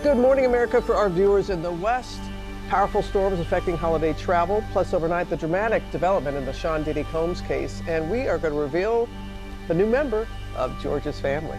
Good morning, America. For our viewers in the West, powerful storms affecting holiday travel, plus overnight the dramatic development in the Sean Diddy Combs case. And we are going to reveal the new member of George's family.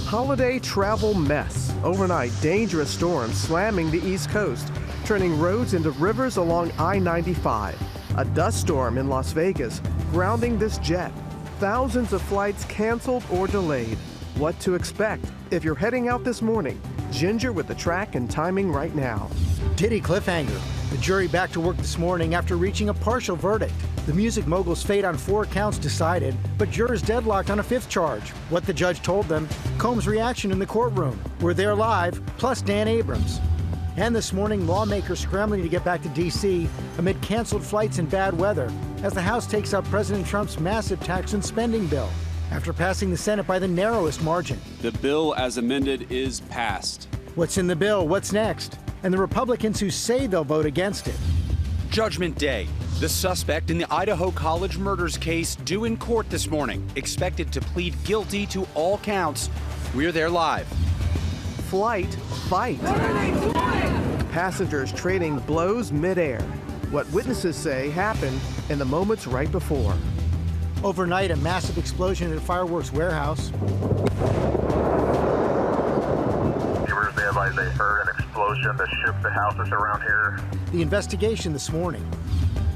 Holiday travel mess. Overnight, dangerous storms slamming the East Coast, turning roads into rivers along I-95. A dust storm in Las Vegas, grounding this jet. Thousands of flights canceled or delayed. What to expect if you're heading out this morning. Ginger with the track and timing right now. Diddy cliffhanger. The jury back to work this morning after reaching a partial verdict. The music mogul's fate on 4 counts decided, but jurors deadlocked on a 5th charge. What the judge told them, Combs' reaction in the courtroom. We're there live, plus Dan Abrams. And this morning, lawmakers scrambling to get back to D.C. amid canceled flights and bad weather as the House takes up President Trump's massive tax and spending bill after passing the Senate by the narrowest margin. The bill as amended is passed. What's in the bill? What's next? And the Republicans who say they'll vote against it. Judgment Day. The suspect in the Idaho College murders case due in court this morning, expected to plead guilty to all counts. We're there live. Flight, fight. Passengers trading blows midair. What witnesses say happened in the moments right before. Overnight, a massive explosion at a fireworks warehouse. Neighbors, they advise they heard an explosion that shook the houses around here. The investigation this morning.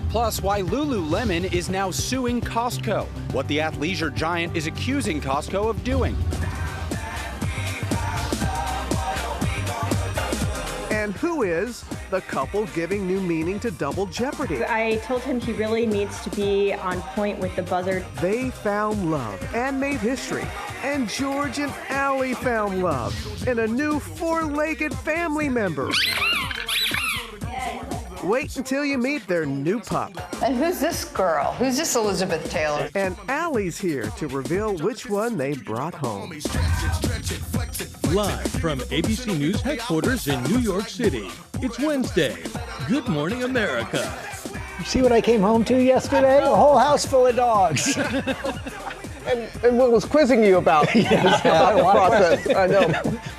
Plus, why Lululemon is now suing Costco. What the athleisure giant is accusing Costco of doing. And who is the couple giving new meaning to Double Jeopardy? I told him he really needs to be on point with the buzzer. They found love and made history. And George and Allie found love in a new 4-legged family member. Wait until you meet their new pup. And who's this girl? Who's this Elizabeth Taylor? And Allie's here to reveal which one they brought home. Live from ABC News headquarters in New York City, it's Wednesday. Good morning, America. You see what I came home to yesterday? A whole house full of dogs. And Will was quizzing you about, Yes, about the process. I know.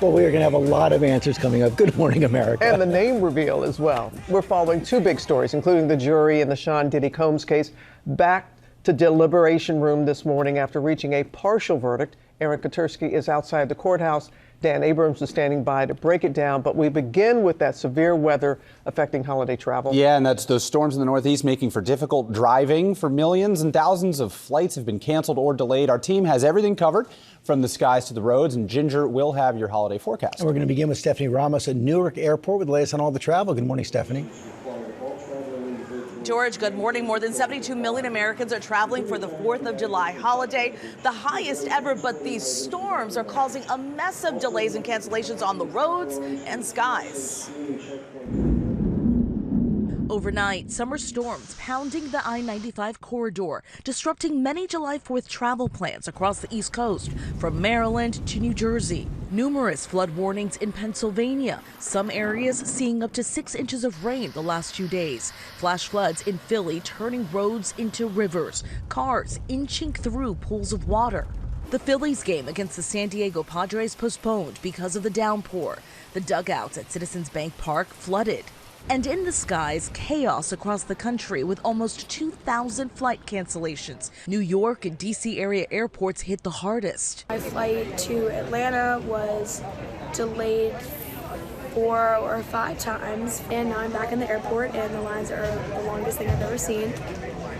Well, we are going to have a lot of answers coming up. Good morning, America. And the name reveal as well. We're following 2 big stories, including the jury in the Sean Diddy Combs case, back to deliberation room this morning after reaching a partial verdict. Aaron Katersky is outside the courthouse. Dan Abrams is standing by to break it down, but we begin with that severe weather affecting holiday travel. Yeah, and that's those storms in the Northeast making for difficult driving for millions, and thousands of flights have been canceled or delayed. Our team has everything covered from the skies to the roads, and Ginger will have your holiday forecast. And we're going to begin with Stephanie Ramos at Newark Airport with the latest on all the travel. Good morning, Stephanie. George, good morning. More than 72 million Americans are traveling for the 4th of July holiday, the highest ever, but these storms are causing a mess of delays and cancellations on the roads and skies. Overnight, summer storms pounding the I-95 corridor, disrupting many July 4th travel plans across the East Coast, from Maryland to New Jersey. Numerous flood warnings in Pennsylvania, some areas seeing up to 6 inches of rain the last 2 days. Flash floods in Philly turning roads into rivers, cars inching through pools of water. The Phillies game against the San Diego Padres postponed because of the downpour. The dugouts at Citizens Bank Park flooded. And in the skies, chaos across the country with almost 2,000 flight cancellations. New York and D.C. area airports hit the hardest. My flight to Atlanta was delayed 4 or 5 times, and now I'm back in the airport, and the lines are the longest thing I've ever seen.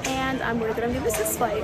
And I'm worried that I'm going to miss this flight.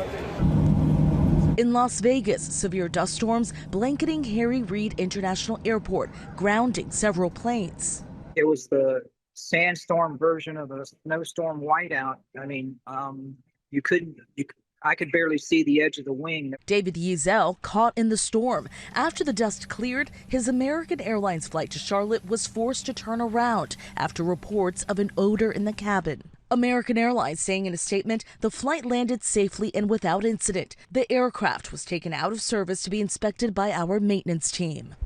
In Las Vegas, severe dust storms blanketing Harry Reid International Airport, grounding several planes. It was the sandstorm version of a snowstorm whiteout. I mean, I could barely see the edge of the wing. David Yezel caught in the storm. After the dust cleared, his American Airlines flight to Charlotte was forced to turn around after reports of an odor in the cabin. American Airlines saying in a statement, the flight landed safely and without incident. The aircraft was taken out of service to be inspected by our maintenance team.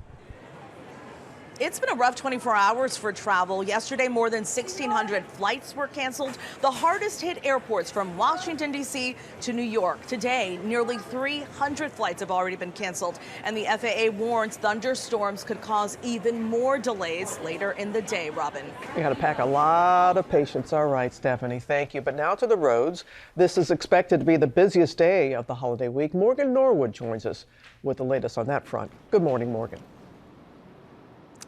It's been a rough 24 hours for travel. Yesterday, more than 1,600 flights were canceled. The hardest hit airports from Washington, D.C. to New York. Today, nearly 300 flights have already been canceled. And the FAA warns thunderstorms could cause even more delays later in the day, Robin. You got to pack a lot of patience. All right, Stephanie, thank you. But now to the roads. This is expected to be the busiest day of the holiday week. Morgan Norwood joins us with the latest on that front. Good morning, Morgan.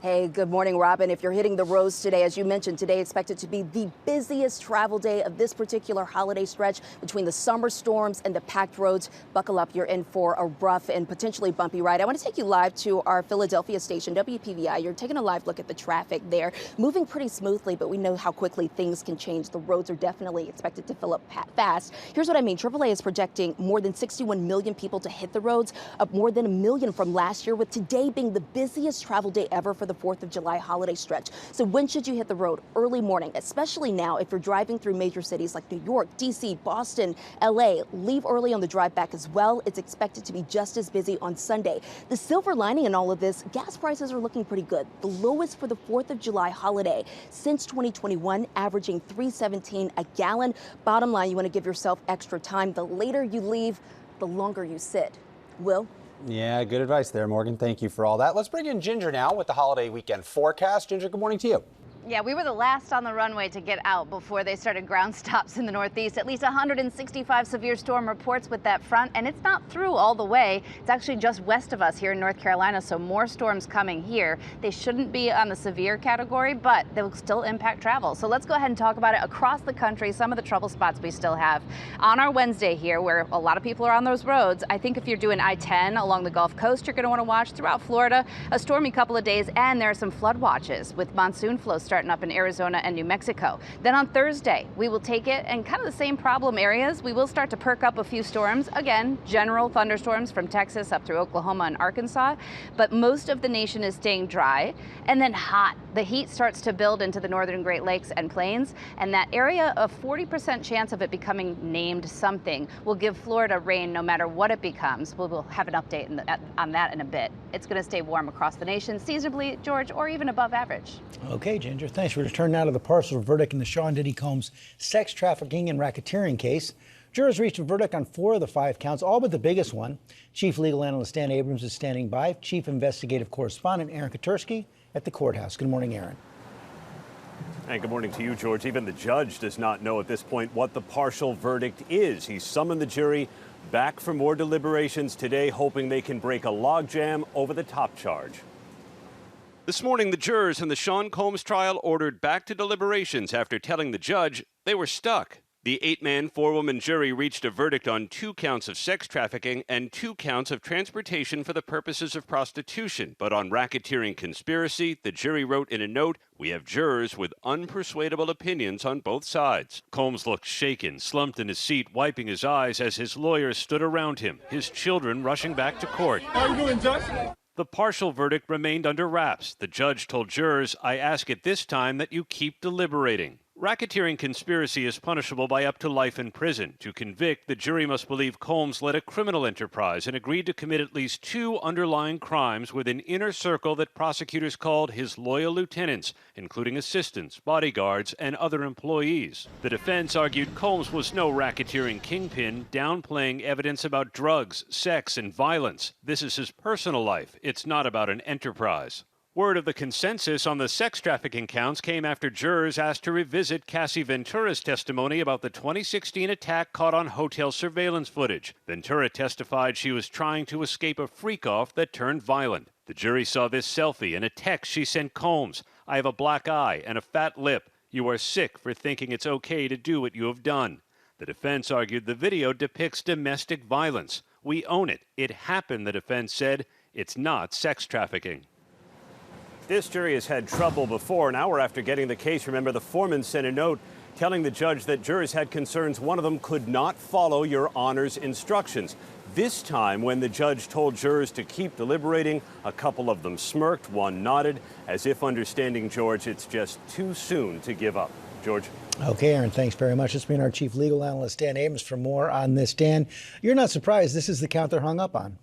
Hey, good morning, Robin. If you're hitting the roads today, as you mentioned, today expected to be the busiest travel day of this particular holiday stretch between the summer storms and the packed roads. Buckle up, you're in for a rough and potentially bumpy ride. I want to take you live to our Philadelphia station, WPVI. You're taking a live look at the traffic there. Moving pretty smoothly, but we know how quickly things can change. The roads are definitely expected to fill up fast. Here's what I mean. AAA is projecting more than 61 million people to hit the roads, up more than 1 million from last year, with today being the busiest travel day ever for the 4th of July holiday stretch. So when should you hit the road? Early morning, especially now if you're driving through major cities like New York, D.C., Boston, L.A. Leave early on the drive back as well. It's expected to be just as busy on Sunday. The silver lining in all of this, gas prices are looking pretty good. The lowest for the 4th of July holiday since 2021, averaging $3.17 a gallon. Bottom line, you want to give yourself extra time. The later you leave, the longer you sit. Will? Yeah, good advice there, Morgan. Thank you for all that. Let's bring in Ginger now with the holiday weekend forecast. Ginger, good morning to you. Yeah, we were the last on the runway to get out before they started ground stops in the Northeast. At least 165 severe storm reports with that front, and it's not through all the way. It's actually just west of us here in North Carolina, so more storms coming here. They shouldn't be on the severe category, but they will still impact travel. So let's go ahead and talk about it across the country, some of the trouble spots we still have. On our Wednesday here, where a lot of people are on those roads, I think if you're doing I-10 along the Gulf Coast, you're going to want to watch throughout Florida. A stormy couple of days, and there are some flood watches with monsoon flows starting up in Arizona and New Mexico. Then on Thursday, we will take it and kind of the same problem areas. We will start to perk up a few storms. Again, general thunderstorms from Texas up through Oklahoma and Arkansas, but most of the nation is staying dry and then hot. The heat starts to build into the northern Great Lakes and Plains, and that area of 40% chance of it becoming named something will give Florida rain no matter what it becomes. We'll have an update on that in a bit. It's going to stay warm across the nation, seasonably, George, or even above average. Okay, Ginger, thanks. We're returning now to the partial verdict in the Sean Diddy Combs sex trafficking and racketeering case. Jurors reached a verdict on 4 of the 5 counts, all but the biggest one. Chief Legal Analyst Dan Abrams is standing by. Chief Investigative Correspondent Aaron Katursky at the courthouse. Good morning, Aaron. And good morning to you, George. Even the judge does not know at this point what the partial verdict is. He summoned the jury back for more deliberations today, hoping they can break a logjam over the top charge. This morning, the jurors in the Sean Combs trial ordered back to deliberations after telling the judge they were stuck. The 8-man, 4-woman jury reached a verdict on 2 counts of sex trafficking and 2 counts of transportation for the purposes of prostitution. But on racketeering conspiracy, the jury wrote in a note, "We have jurors with unpersuadable opinions on both sides." Combs looked shaken, slumped in his seat, wiping his eyes as his lawyers stood around him, his children rushing back to court. How are you doing, Judge? The partial verdict remained under wraps. The judge told jurors, "I ask at this time that you keep deliberating." Racketeering conspiracy is punishable by up to life in prison. To convict, the jury must believe Combs led a criminal enterprise and agreed to commit at least 2 underlying crimes with an inner circle that prosecutors called his loyal lieutenants, including assistants, bodyguards, and other employees. The defense argued Combs was no racketeering kingpin, downplaying evidence about drugs, sex, and violence. This is his personal life. It's not about an enterprise. Word of the consensus on the sex trafficking counts came after jurors asked to revisit Cassie Ventura's testimony about the 2016 attack caught on hotel surveillance footage. Ventura testified she was trying to escape a freak-off that turned violent. The jury saw this selfie and a text she sent Combs. "I have a black eye and a fat lip. You are sick for thinking it's okay to do what you have done." The defense argued the video depicts domestic violence. "We own it. It happened," the defense said. "It's not sex trafficking." This jury has had trouble before. An hour after getting the case, remember, the foreman sent a note telling the judge that jurors had concerns one of them could not follow Your Honor's instructions. This time, when the judge told jurors to keep deliberating, a couple of them smirked, one nodded, as if understanding, George, it's just too soon to give up. George. Okay, Aaron, thanks very much. It's been our chief legal analyst, Dan Abrams, for more on this. Dan, you're not surprised this is the count they're hung up on.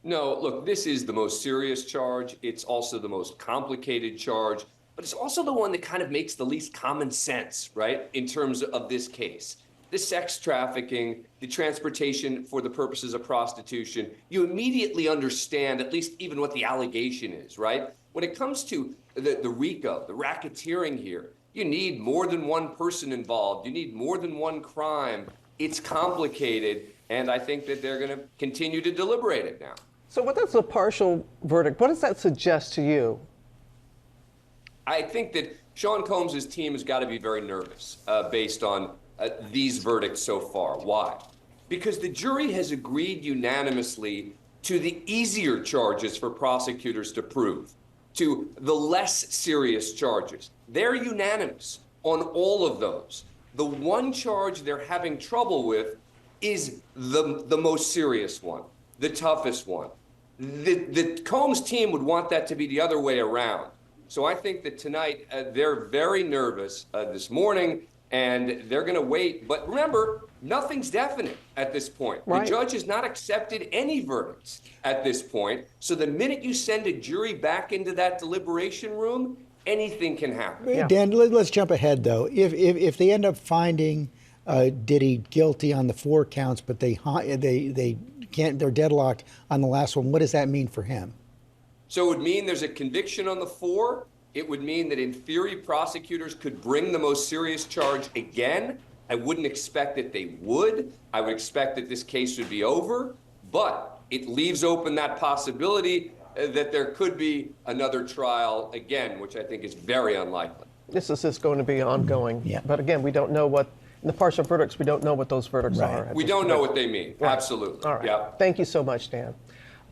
No, look, this is the most serious charge. It's also the most complicated charge, but it's also the one that kind of makes the least common sense, right, in terms of this case. The sex trafficking, the transportation for the purposes of prostitution, you immediately understand at least even what the allegation is, right? When it comes to the RICO, the racketeering here, you need more than one person involved. You need more than one crime. It's complicated, and I think that they're going to continue to deliberate it now. So what does a partial verdict, what does that suggest to you? I think that Sean Combs' team has got to be very nervous based on these verdicts so far. Why? Because the jury has agreed unanimously to the easier charges for prosecutors to prove, to the less serious charges. They're unanimous on all of those. The one charge they're having trouble with is the most serious one, the toughest one. The Combs team would want that to be the other way around. So I think that tonight they're very nervous this morning, and they're going to wait. But remember, nothing's definite at this point. Right. The judge has not accepted any verdicts at this point. So the minute you send a jury back into that deliberation room, anything can happen. Yeah. Dan, let's jump ahead, though. If they end up finding Diddy guilty on the 4 counts, but they can't, they're deadlocked on the last one, what does that mean for him? So it would mean there's a conviction on the 4. It would mean that in theory, prosecutors could bring the most serious charge again. I wouldn't expect that they would. I would expect that this case would be over, but it leaves open that possibility that there could be another trial again, which I think is very unlikely. This is just going to be ongoing. Yeah. But again, we don't know what, in the partial verdicts, we don't know what those verdicts are. We don't know what they mean. Right. Absolutely. All right. Yep. Thank you so much, Dan.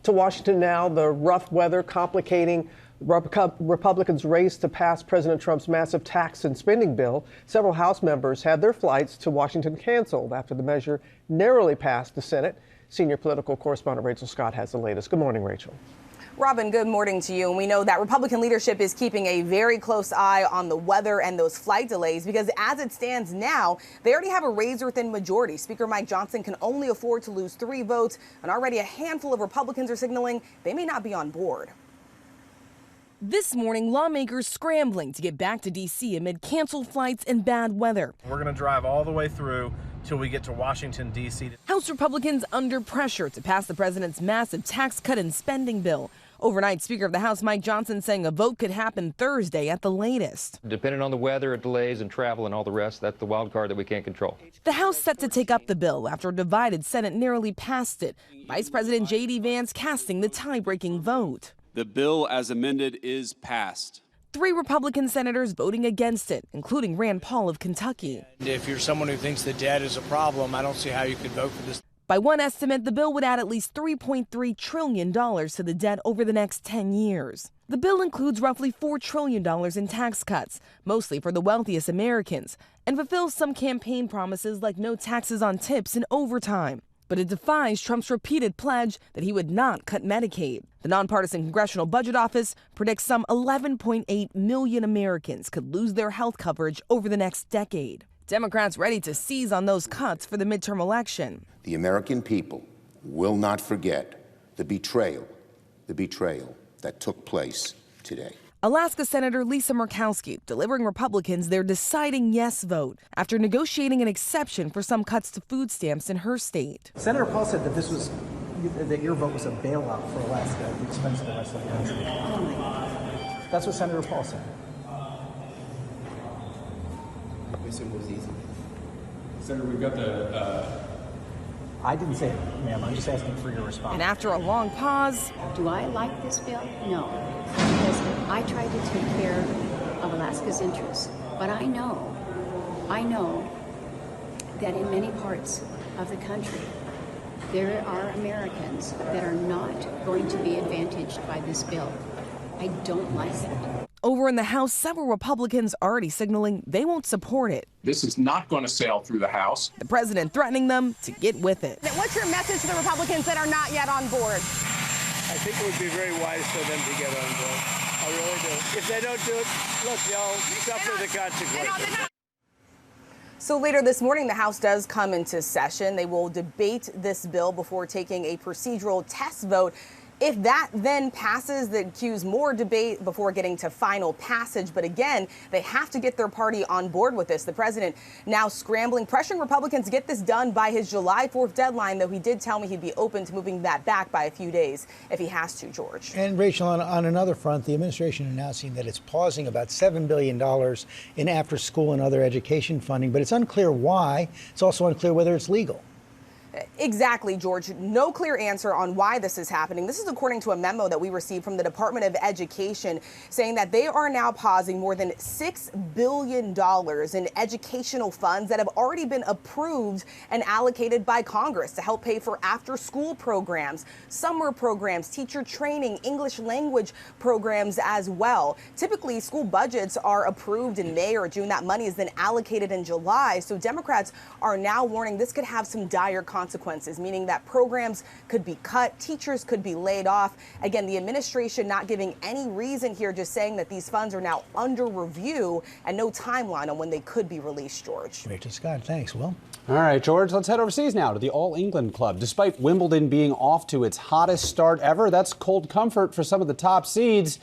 To Washington now, the rough weather complicating Republicans' race to pass President Trump's massive tax and spending bill. Several House members had their flights to Washington canceled after the measure narrowly passed the Senate. Senior political correspondent Rachel Scott has the latest. Good morning, Rachel. Robin, good morning to you. And we know that Republican leadership is keeping a very close eye on the weather and those flight delays because as it stands now, they already have a razor-thin majority. Speaker Mike Johnson can only afford to lose 3 votes, and already a handful of Republicans are signaling they may not be on board. This morning, lawmakers scrambling to get back to D.C. amid canceled flights and bad weather. We're going to drive all the way through till we get to Washington, D.C. House Republicans under pressure to pass the president's massive tax cut and spending bill. Overnight, Speaker of the House Mike Johnson saying a vote could happen Thursday at the latest. Depending on the weather, delays and travel and all the rest, that's the wild card that we can't control. The House set to take up the bill after a divided Senate narrowly passed it. Vice President J.D. Vance casting the tie-breaking vote. The bill as amended is passed. 3 Republican senators voting against it, including Rand Paul of Kentucky. If you're someone who thinks the debt is a problem, I don't see how you could vote for this. By one estimate, the bill would add at least $3.3 trillion to the debt over the next 10 years. The bill includes roughly $4 trillion in tax cuts, mostly for the wealthiest Americans, and fulfills some campaign promises like no taxes on tips and overtime. But it defies Trump's repeated pledge that he would not cut Medicaid. The nonpartisan Congressional Budget Office predicts some 11.8 million Americans could lose their health coverage over the next decade. Democrats ready to seize on those cuts for the midterm election. The American people will not forget the betrayal that took place today. Alaska Senator Lisa Murkowski delivering Republicans their deciding yes vote after negotiating an exception for some cuts to food stamps in her state. Senator Paul said that your vote was a bailout for Alaska at the expense of the rest of the country. That's what Senator Paul said. It was easy. Senator, we've got the... I didn't say it, ma'am. I'm just asking for your response. And after a long pause... Do I like this bill? No. Because I tried to take care of Alaska's interests. But I know that in many parts of the country, there are Americans that are not going to be advantaged by this bill. I don't like it. Over in the House, several Republicans already signaling they won't support it. This is not going to sail through the House. The president threatening them to get with it. What's your message to the Republicans that are not yet on board? I think it would be very wise for them to get on board. I really do. If they don't do it, look, they'll suffer the consequences. So later this morning, the House does come into session. They will debate this bill before taking a procedural test vote If that then passes, that cues more debate before getting to final passage. But again, they have to get their party on board with this. The president now scrambling, pressuring Republicans to get this done by his July 4th deadline, though he did tell me he'd be open to moving that back by a few days if he has to, George. And Rachel, on another front, the administration announcing that it's pausing about $7 billion in after-school and other education funding, but it's unclear why. It's also unclear whether it's legal. Exactly, George. No clear answer on why this is happening. This is according to a memo that we received from the Department of Education saying that they are now pausing more than $6 billion in educational funds that have already been approved and allocated by Congress to help pay for after-school programs, summer programs, teacher training, English language programs as well. Typically, school budgets are approved in May or June. That money is then allocated in July. So Democrats are now warning this could have some dire consequences, meaning that programs could be cut, teachers could be laid off. Again, the administration not giving any reason here, just saying that these funds are now under review and no timeline on when they could be released, George. Rachel Scott, thanks, Will. All right, George, let's head overseas now to the All England Club. Despite Wimbledon being off to its hottest start ever, that's cold comfort for some of the top seeds.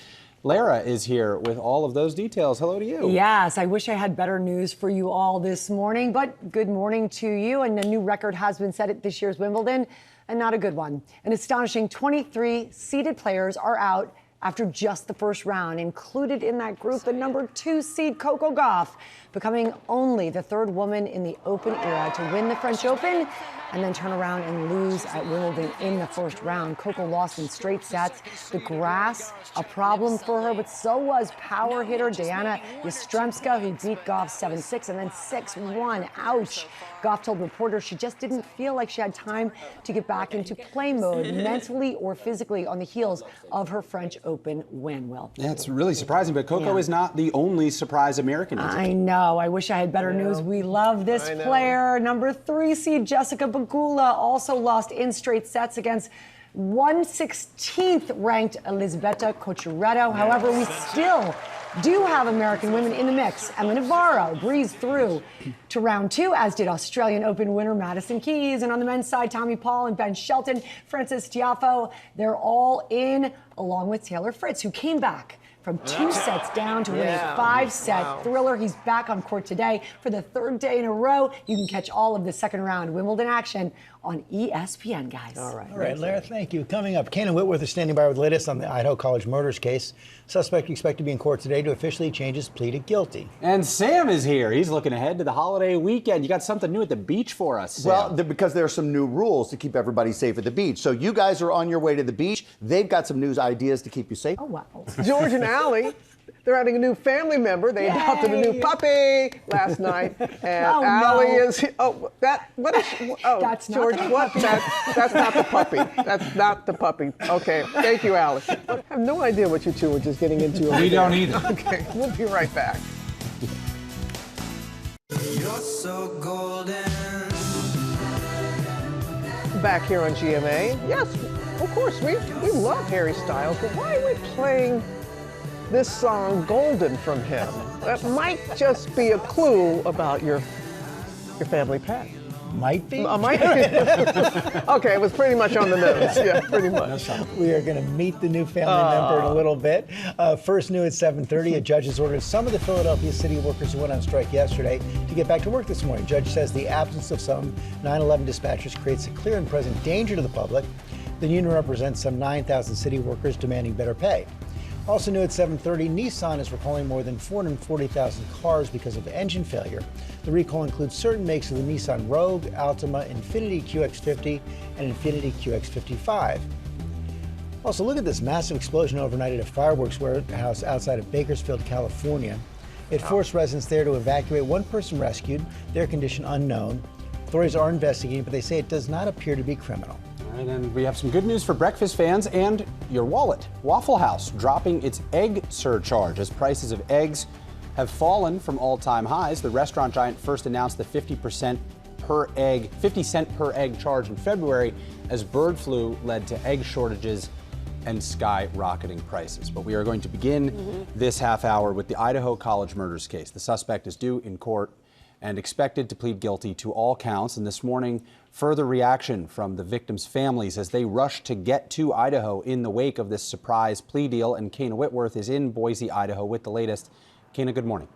Lara is here with all of those details. Hello to you. Yes, I wish I had better news for you all this morning, but good morning to you. And a new record has been set at this year's Wimbledon, and not a good one. An astonishing 23 seeded players are out after just the first round. Included in that group, the number 2 seed Coco Gauff, becoming only the 3rd woman in the Open era to win the French Open and then turn around and lose at Wimbledon in the first round. Coco lost in straight sets. The grass, a problem for her, but so was power hitter Diana Yastremska, who beat Gauff 7-6 and then 6-1. Ouch. Gauff told reporters she just didn't feel like she had time to get back into play mode, mentally or physically, on the heels of her French Open win, Will. Yeah, it's really surprising, but Coco is not the only surprise American. I know. I wish I had better news. We love this player. Number 3 seed Jessica Pegula also lost in straight sets against 116th ranked Elisabetta Cocciaretto. However, we still do have American women in the mix. Emma Navarro breezed through to round 2, as did Australian Open winner Madison Keys. And on the men's side, Tommy Paul and Ben Shelton, Francis Tiafoe, they're all in, along with Taylor Fritz, who came back from 2 sets down to win a 5-set thriller. He's back on court today for the 3rd day in a row. You can catch all of the second round Wimbledon action on ESPN, guys. All right, Lara, thank you. Coming up, Kanan Whitworth is standing by with the latest on the Idaho College murders case. Suspect expected to be in court today to officially change his plea to guilty. And Sam is here. He's looking ahead to the holiday weekend. You got something new at the beach for us, Sam. Well, because there are some new rules to keep everybody safe at the beach. So you guys are on your way to the beach. They've got some news ideas to keep you safe. Oh, wow. George and Allie, they're adding a new family member. They adopted a new puppy last night. And Allie is, that's George, not that's not the puppy. That's not the puppy. Okay, thank you, Allie. I have no idea what you two were just getting into. We don't either. Okay, we'll be right back. You're so golden. Back here on GMA. Yes, of course, we love Harry Styles, but why are we playing this song Golden from him? That might just be a clue about your family pet. Might be? Might be. Okay, it was pretty much on the nose. Yeah, pretty much. We are going to meet the new family member in a little bit. First new at 7:30, a judge has ordered some of the Philadelphia city workers who went on strike yesterday to get back to work this morning. Judge says the absence of some 9/11 dispatchers creates a clear and present danger to the public. The union represents some 9,000 city workers demanding better pay. Also new at 7:30, Nissan is recalling more than 440,000 cars because of engine failure. The recall includes certain makes of the Nissan Rogue, Altima, Infiniti QX50, and Infiniti QX55. Also, look at this massive explosion overnight at a fireworks warehouse outside of Bakersfield, California. It forced residents there to evacuate. One person rescued, their condition unknown. Authorities are investigating, but they say it does not appear to be criminal. And then we have some good news for breakfast fans and your wallet. Waffle House dropping its egg surcharge as prices of eggs have fallen from all-time highs. The restaurant giant first announced the 50 cent per egg charge in February as bird flu led to egg shortages and skyrocketing prices. But we are going to begin this half hour with the Idaho College murders case. The suspect is due in court and expected to plead guilty to all counts. And this morning, further reaction from the victims' families as they rush to get to Idaho in the wake of this surprise plea deal. And Kana Whitworth is in Boise, Idaho with the latest. Kana, good morning.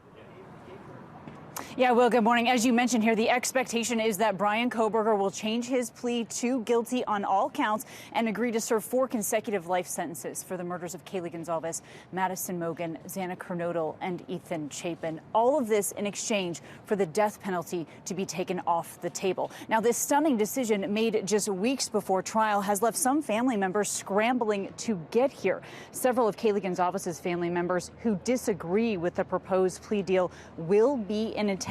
Yeah, well, good morning. As you mentioned here, the expectation is that Bryan Kohberger will change his plea to guilty on all counts and agree to serve 4 consecutive life sentences for the murders of Kaylee Gonzalez, Madison Mogen, Xana Kernodle, and Ethan Chapin. All of this in exchange for the death penalty to be taken off the table. Now, this stunning decision made just weeks before trial has left some family members scrambling to get here. Several of Kaylee Gonzalez's family members who disagree with the proposed plea deal will be in attendance.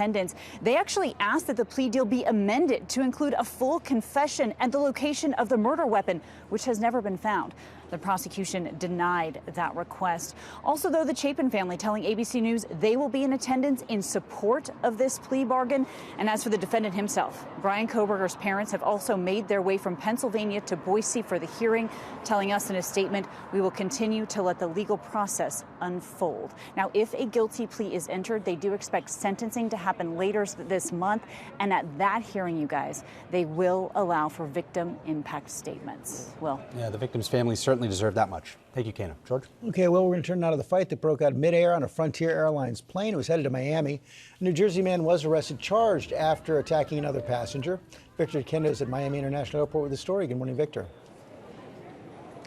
They actually asked that the plea deal be amended to include a full confession and the location of the murder weapon, which has never been found. The prosecution denied that request. Also, though, the Chapin family telling ABC News they will be in attendance in support of this plea bargain. And as for the defendant himself, Bryan Kohberger's parents have also made their way from Pennsylvania to Boise for the hearing, telling us in a statement, we will continue to let the legal process unfold. Now, if a guilty plea is entered, they do expect sentencing to happen later this month. And at that hearing, you guys, they will allow for victim impact statements. Well, yeah, the victims' families certainly deserve that much. Thank you, Kana. George? Okay, well, we're going to turn now to the fight that broke out midair on a Frontier Airlines plane. It was headed to Miami. A New Jersey man was arrested, charged after attacking another passenger. Victor Kendo is at Miami International Airport with the story. Good morning, Victor.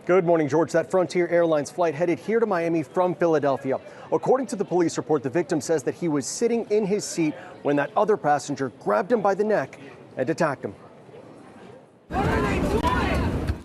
Good morning, George. That Frontier Airlines flight headed here to Miami from Philadelphia. According to the police report, the victim says that he was sitting in his seat when that other passenger grabbed him by the neck and attacked him.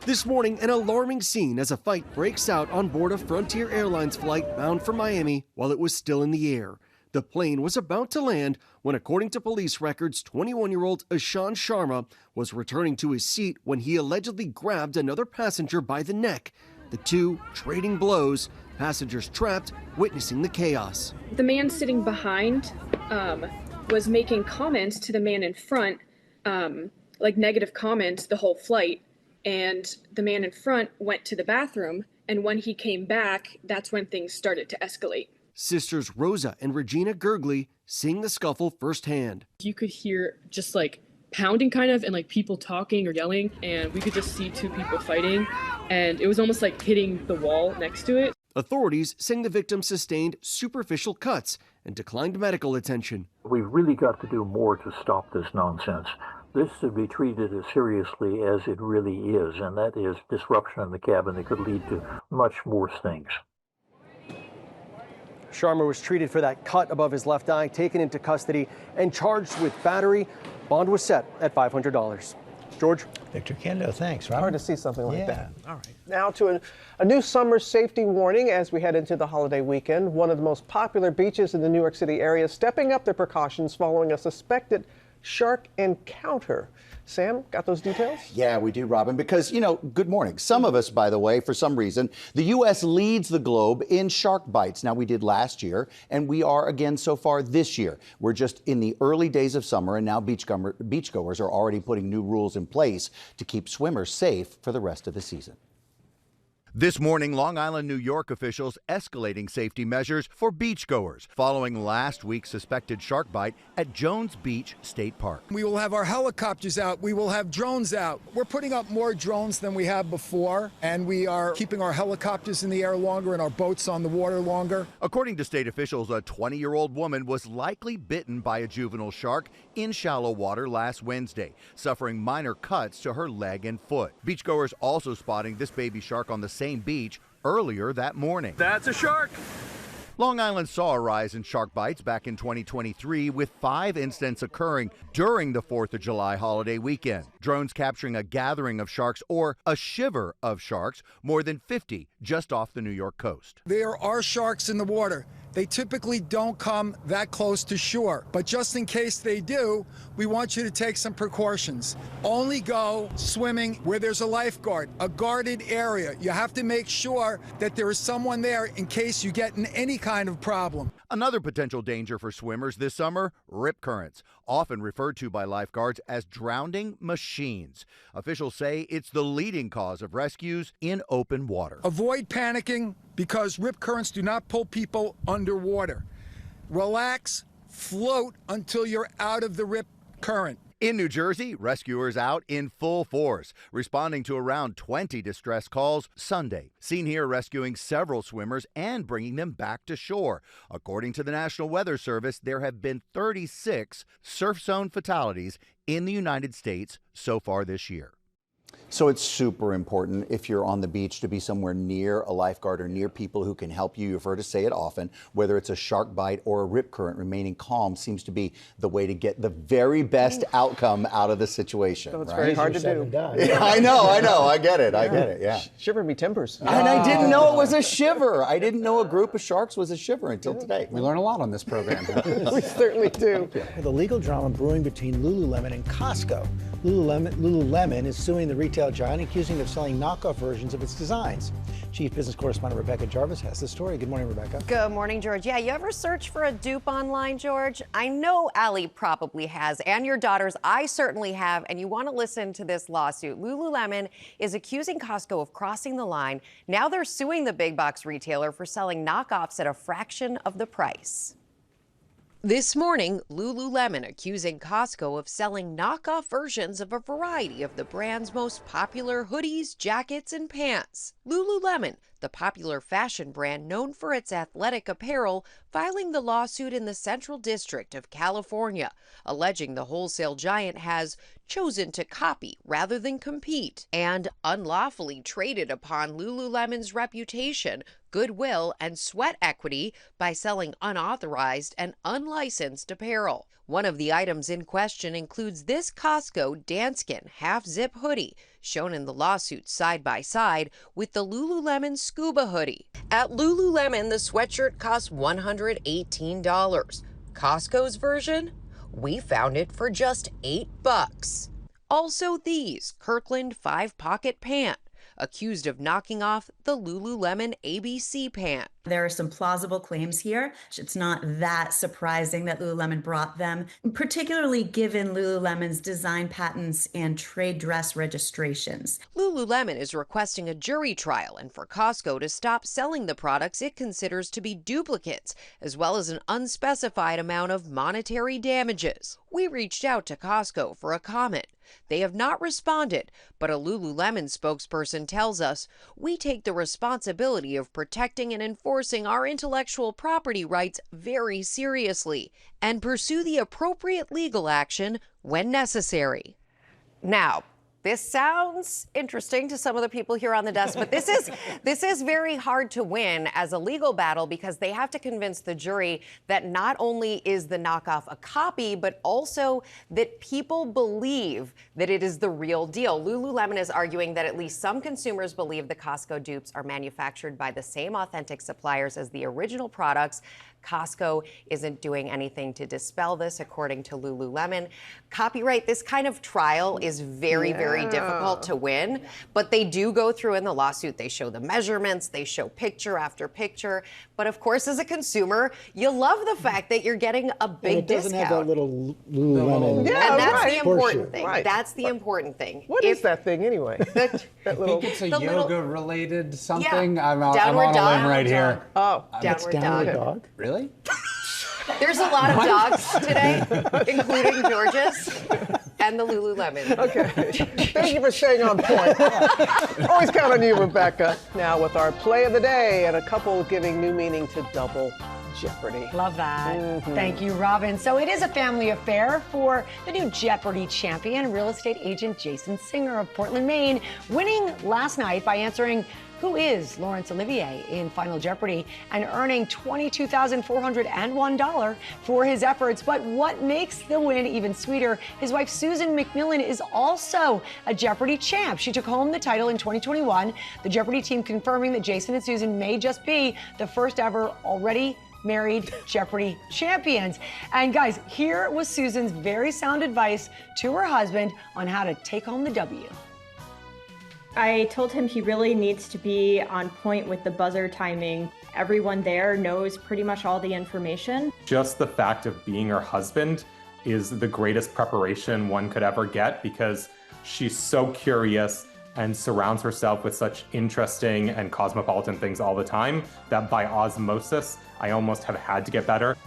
This morning, an alarming scene as a fight breaks out on board a Frontier Airlines flight bound for Miami while it was still in the air. The plane was about to land when, according to police records, 21-year-old Ishan Sharma was returning to his seat when he allegedly grabbed another passenger by the neck. The two trading blows, passengers trapped, witnessing the chaos. The man sitting behind was making comments to the man in front, like negative comments the whole flight. And the man in front went to the bathroom, and when he came back, that's when things started to escalate. Sisters Rosa and Regina Gergely seeing the scuffle firsthand. You could hear just like pounding kind of, and like people talking or yelling, and we could just see 2 people fighting, and it was almost like hitting the wall next to it. Authorities saying the victim sustained superficial cuts and declined medical attention. We've really got to do more to stop this nonsense. This should be treated as seriously as it really is, and that is disruption in the cabin that could lead to much worse things. Sharma was treated for that cut above his left eye, taken into custody, and charged with battery. Bond was set at $500. George? Victor Kendo, thanks. Robert? Hard to see something like Yeah. that. All right. Now to a new summer safety warning as we head into the holiday weekend. One of the most popular beaches in the New York City area stepping up their precautions following a suspected shark encounter. Sam, got those details? Yeah, we do, Robin, because, good morning. Some of us, by the way, for some reason, the U.S. leads the globe in shark bites. Now, we did last year, and we are again so far this year. We're just in the early days of summer, and now beachgoers are already putting new rules in place to keep swimmers safe for the rest of the season. This morning, Long Island, New York officials escalating safety measures for beachgoers following last week's suspected shark bite at Jones Beach State Park. We will have our helicopters out. We will have drones out. We're putting up more drones than we have before, and we are keeping our helicopters in the air longer and our boats on the water longer. According to state officials, a 20-year-old woman was likely bitten by a juvenile shark in shallow water last Wednesday, suffering minor cuts to her leg and foot. Beachgoers also spotting this baby shark on the same beach earlier that morning. That's a shark. Long Island saw a rise in shark bites back in 2023, with 5 incidents occurring during the 4th of July holiday weekend. Drones capturing a gathering of sharks or a shiver of sharks, more than 50 just off the New York coast. There are sharks in the water. They typically don't come that close to shore, but just in case they do, we want you to take some precautions. Only go swimming where there's a lifeguard, a guarded area. You have to make sure that there is someone there in case you get in any kind of problem. Another potential danger for swimmers this summer, rip currents, often referred to by lifeguards as drowning machines. Officials say it's the leading cause of rescues in open water. Avoid panicking because rip currents do not pull people underwater. Relax, float until you're out of the rip current. In New Jersey, rescuers out in full force, responding to around 20 distress calls Sunday. Seen here rescuing several swimmers and bringing them back to shore. According to the National Weather Service, there have been 36 surf zone fatalities in the United States so far this year. So it's super important if you're on the beach to be somewhere near a lifeguard or near people who can help you. You've heard us say it often, whether it's a shark bite or a rip current, remaining calm seems to be the way to get the very best outcome out of the situation. So it's right? very hard to do. Yeah, I know. I get it. Yeah. Shiver me timbers. And I didn't know it was a shiver. I didn't know a group of sharks was a shiver until today. We learn a lot on this program. We certainly do. The legal drama brewing between Lululemon and Costco. Lululemon is suing the retail giant, accusing it of selling knockoff versions of its designs. Chief Business Correspondent Rebecca Jarvis has the story. Good morning, Rebecca. Good morning, George. Yeah, you ever search for a dupe online, George? I know Allie probably has, and your daughters. I certainly have, and you want to listen to this lawsuit. Lululemon is accusing Costco of crossing the line. Now they're suing the big box retailer for selling knockoffs at a fraction of the price. This morning, Lululemon accusing Costco of selling knockoff versions of a variety of the brand's most popular hoodies, jackets, and pants. Lululemon, the popular fashion brand known for its athletic apparel, filing the lawsuit in the Central District of California, alleging the wholesale giant has chosen to copy rather than compete and unlawfully traded upon Lululemon's reputation, goodwill, and sweat equity by selling unauthorized and unlicensed apparel. One of the items in question includes this Costco Danskin half-zip hoodie, shown in the lawsuit side by side with the Lululemon Scuba hoodie. At Lululemon, the sweatshirt costs $118. Costco's version? We found it for just $8. Also these Kirkland 5-pocket pant, accused of knocking off the Lululemon ABC pant. There are some plausible claims here. It's not that surprising that Lululemon brought them, particularly given Lululemon's design patents and trade dress registrations. Lululemon is requesting a jury trial and for Costco to stop selling the products it considers to be duplicates, as well as an unspecified amount of monetary damages. We reached out to Costco for a comment. They have not responded, but a Lululemon spokesperson tells us, "We take the responsibility of protecting and enforcing our intellectual property rights very seriously and pursue the appropriate legal action when necessary." Now, this sounds interesting to some of the people here on the desk, but this is very hard to win as a legal battle because they have to convince the jury that not only is the knockoff a copy, but also that people believe that it is the real deal. Lululemon is arguing that at least some consumers believe the Costco dupes are manufactured by the same authentic suppliers as the original products. Costco isn't doing anything to dispel this, according to Lululemon. Copyright, this kind of trial is very difficult to win, but they do go through in the lawsuit. They show the measurements, they show picture after picture. But of course, as a consumer, you love the fact that you're getting a big discount. It doesn't have that little Lululemon. Yeah, and that's right. the important thing. Right. That's the important thing. What is that thing anyway? That little, I think it's a yoga-related something. Yeah. I'm on Downward a dog. limb right here. Oh, downward dog. Really? There's a lot of dogs today, including George's and the Lululemon. Okay. Thank you for staying on point. Always count on you, Rebecca. Now with our play of the day and a couple giving new meaning to double Jeopardy. Love that. Thank you, Robin. So it is a family affair for the new Jeopardy champion, real estate agent Jason Singer of Portland, Maine, winning last night by answering who is Laurence Olivier in Final Jeopardy and earning $22,401 for his efforts. But what makes the win even sweeter, his wife Susan McMillan is also a Jeopardy champ. She took home the title in 2021. The Jeopardy team confirming that Jason and Susan may just be the first ever already married Jeopardy champions. And guys, here was Susan's very sound advice to her husband on how to take home the W. I told him he really needs to be on point with the buzzer timing. Everyone there knows pretty much all the information. Just the fact of being her husband is the greatest preparation one could ever get because she's so curious and surrounds herself with such interesting and cosmopolitan things all the time that by osmosis, I almost have had to get better.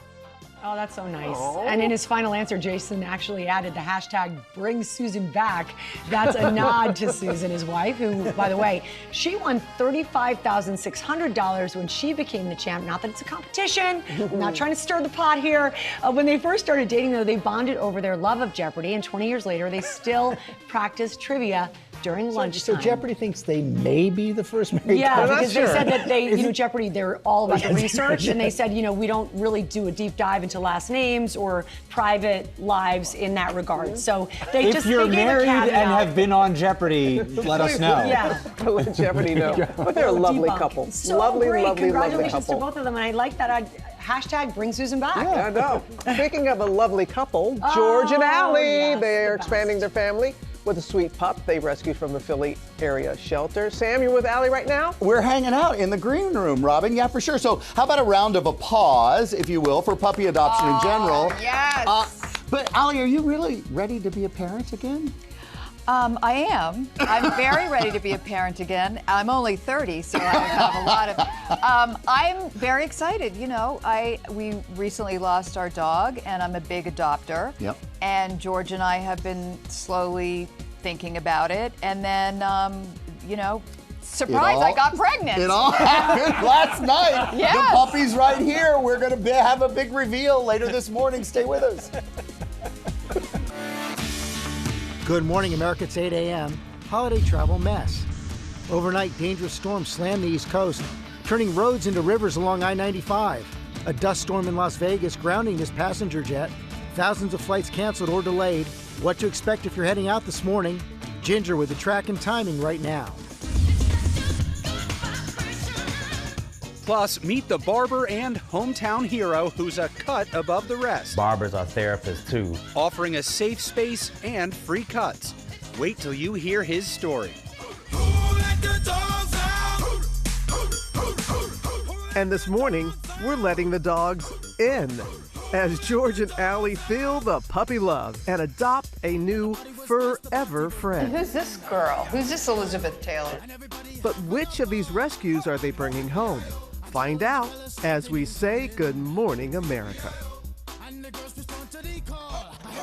Oh, that's so nice. Oh. And in his final answer, Jason actually added the hashtag bring Susan back. That's a nod to Susan, his wife, who, by the way, she won $35,600 when she became the champ. Not that it's a competition. I'm not trying to stir the pot here. When they first started dating, though, they bonded over their love of Jeopardy. And 20 years later, they still practice trivia during lunchtime. So Jeopardy thinks they may be the first married Yeah, couple? because they said that they, Jeopardy, they're all about the research, and they said, we don't really do a deep dive into last names or private lives in that regard. So they if you're married and have been on Jeopardy, let us know. Yeah. Let Jeopardy know. But they're a lovely couple. So lovely, great. lovely, Congratulations lovely couple. to both of them, and I like that hashtag bring Susan back. Yeah, I know. Speaking of a lovely couple, George and Allie, yes, they're expanding their family with a sweet pup they rescued from the Philly area shelter. Sam, you're with Allie right now? We're hanging out in the green room, Robin. Yeah, for sure. So how about a round of applause, if you will, for puppy adoption in general? Yes. But Allie, are you really ready to be a parent again? I am. I'm very ready to be a parent again. I'm only 30, so I have a lot of. I'm very excited. We recently lost our dog, and I'm a big adopter. Yep. And George and I have been slowly thinking about it, and then, surprise! I got pregnant. It all happened last night. Yes. The puppy's right here. We're going to have a big reveal later this morning. Stay with us. Good morning, America. It's 8 a.m. Holiday travel mess. Overnight, dangerous storms slammed the East Coast, turning roads into rivers along I-95. A dust storm in Las Vegas grounding this passenger jet. Thousands of flights canceled or delayed. What to expect if you're heading out this morning. Ginger with the track and timing right now. Plus, meet the barber and hometown hero who's a cut above the rest. Barbers are therapists too. Offering a safe space and free cuts. Wait till you hear his story. And this morning, we're letting the dogs in as George and Allie feel the puppy love and adopt a new forever friend. Who's this girl? Who's this Elizabeth Taylor? But which of these rescues are they bringing home? Find out as we say Good Morning America.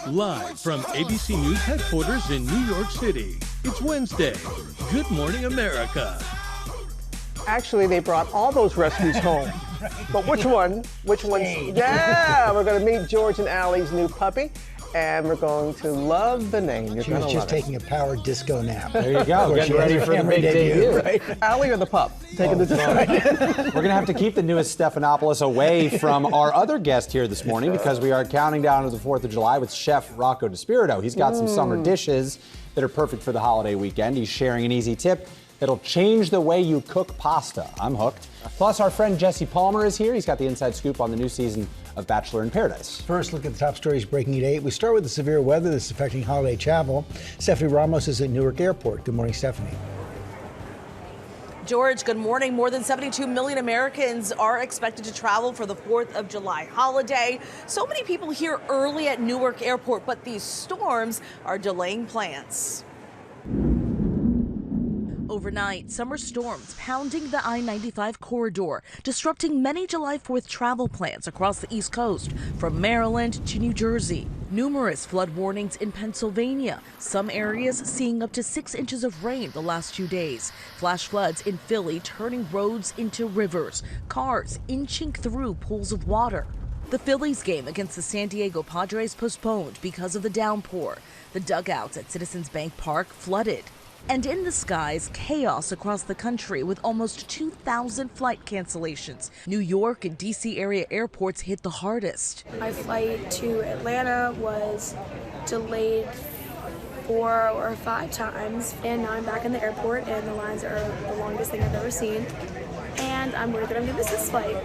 Live from ABC News headquarters in New York City, it's Wednesday. Good Morning America. Actually, they brought all those rescues home. But which one? Which one's? Yeah, we're going to meet George and Allie's new puppy, and we're going to love the name. She was just taking a power disco nap. There you go. Getting ready for the big debut. Right? Allie or the pup? Taking the We're going to have to keep the newest Stephanopoulos away from our other guest here this morning because we are counting down to the 4th of July with Chef Rocco DiSpirito. He's got some summer dishes that are perfect for the holiday weekend. He's sharing an easy tip that'll change the way you cook pasta. I'm hooked. Plus, our friend Jesse Palmer is here. He's got the inside scoop on the new season of Bachelor in Paradise. First, look at the top stories breaking at 8. We start with the severe weather that's affecting holiday travel. Stephanie Ramos is at Newark Airport. Good morning, Stephanie. George, good morning. More than 72 million Americans are expected to travel for the 4th of July holiday. So many people here early at Newark Airport, but these storms are delaying plans. Overnight, summer storms pounding the I-95 corridor, disrupting many July 4th travel plans across the East Coast, from Maryland to New Jersey. Numerous flood warnings in Pennsylvania, some areas seeing up to 6 inches of rain the last 2 days. Flash floods in Philly turning roads into rivers, cars inching through pools of water. The Phillies game against the San Diego Padres postponed because of the downpour. The dugouts at Citizens Bank Park flooded. And in the skies, chaos across the country with almost 2,000 flight cancellations. New York and D.C. area airports hit the hardest. My flight to Atlanta was delayed 4 or 5 times, and now I'm back in the airport, and the lines are the longest thing I've ever seen. And I'm worried that I'm going to miss this flight.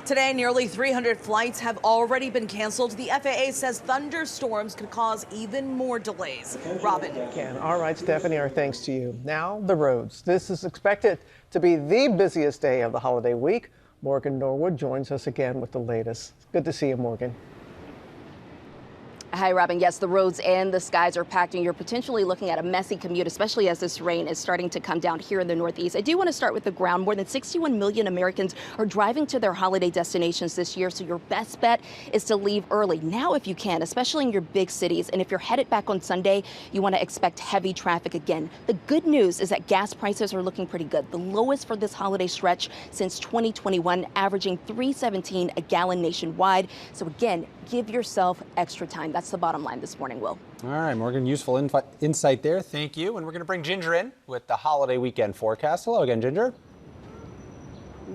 Today, nearly 300 flights have already been canceled. The FAA says thunderstorms could cause even more delays. Robin. All right, Stephanie, our thanks to you. Now, the roads. This is expected to be the busiest day of the holiday week. Morgan Norwood joins us again with the latest. Good to see you, Morgan. Hi, Robin. Yes, the roads and the skies are packed, and you're potentially looking at a messy commute, especially as this rain is starting to come down here in the Northeast. I do want to start with the ground. More than 61 million Americans are driving to their holiday destinations this year, so your best bet is to leave early now if you can, especially in your big cities. And if you're headed back on Sunday, you want to expect heavy traffic again. The good news is that gas prices are looking pretty good. The lowest for this holiday stretch since 2021, averaging $3.17 a gallon nationwide. So again, give yourself extra time. That's the bottom line this morning, Will. All right, Morgan, useful insight there. Thank you. And we're going to bring Ginger in with the holiday weekend forecast. Hello again, Ginger.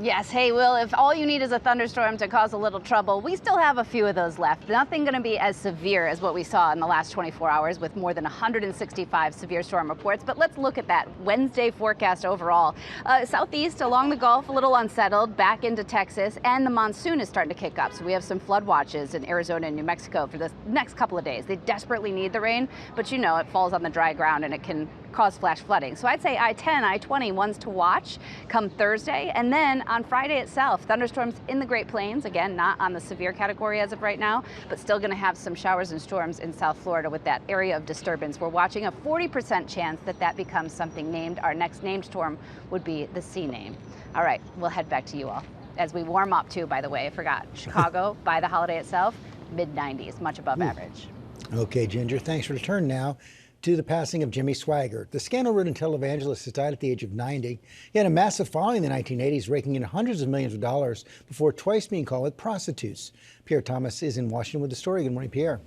Yes. Hey, Will, if all you need is a thunderstorm to cause a little trouble, we still have a few of those left. Nothing going to be as severe as what we saw in the last 24 hours with more than 165 severe storm reports. But let's look at that Wednesday forecast overall. Southeast along the Gulf, a little unsettled, back into Texas, and the monsoon is starting to kick up. So we have some flood watches in Arizona and New Mexico for the next couple of days. They desperately need the rain, but you know, it falls on the dry ground and it can cause flash flooding. So I'd say I-10, I-20 ones to watch come Thursday. And then on Friday itself, thunderstorms in the Great Plains, again, not on the severe category as of right now, but still going to have some showers and storms in South Florida with that area of disturbance. We're watching a 40% chance that that becomes something named. Our next named storm would be the C name. All right, we'll head back to you all. As we warm up too, by the way, I forgot. Chicago, by the holiday itself, mid-90s, much above average. Okay, Ginger, thanks for the turn now to the passing of Jimmy Swaggart. The scandal-ridden televangelist has died at the age of 90. He had a massive following in the 1980s, raking in hundreds of millions of dollars before twice being caught with prostitutes. Pierre Thomas is in Washington with the story. Good morning, Pierre.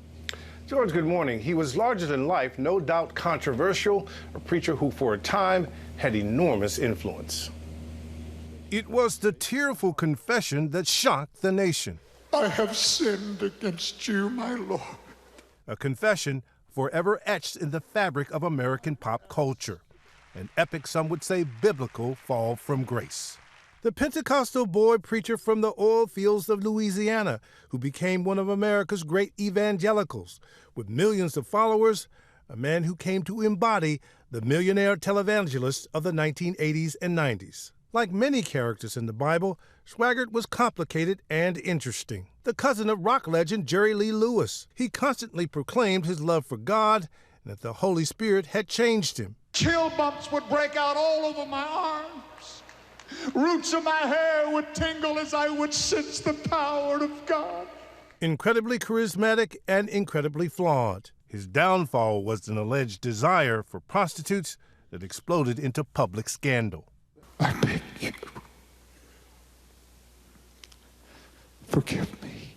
George, good morning. He was larger than life, no doubt controversial, a preacher who for a time had enormous influence. It was the tearful confession that shocked the nation. I have sinned against you, my Lord. A confession forever etched in the fabric of American pop culture. An epic, some would say biblical, fall from grace. The Pentecostal boy preacher from the oil fields of Louisiana, who became one of America's great evangelicals. With millions of followers, a man who came to embody the millionaire televangelist of the 1980s and 90s. Like many characters in the Bible, Swaggart was complicated and interesting. The cousin of rock legend Jerry Lee Lewis, he constantly proclaimed his love for God and that the Holy Spirit had changed him. Chill bumps would break out all over my arms. Roots of my hair would tingle as I would sense the power of God. Incredibly charismatic and incredibly flawed. His downfall was an alleged desire for prostitutes that exploded into public scandal. I beg you, forgive me.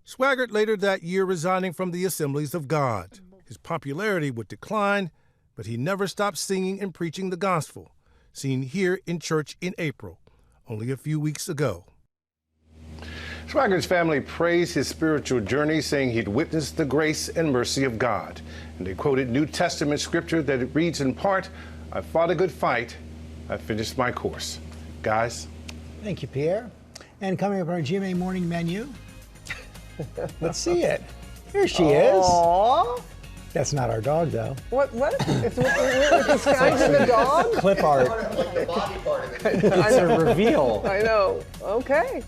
Swaggart later that year resigning from the Assemblies of God. His popularity would decline, but he never stopped singing and preaching the gospel, seen here in church in April, only a few weeks ago. Swaggart's family praised his spiritual journey, saying he'd witnessed the grace and mercy of God. And they quoted New Testament scripture that it reads in part, "I fought a good fight, I finished my course." Guys. Thank you, Pierre. And coming up on our GMA morning menu, let's see it. Here she is. That's not our dog, though. What? It's with disguise in the dog? Clip art. It's a reveal. I know. Okay.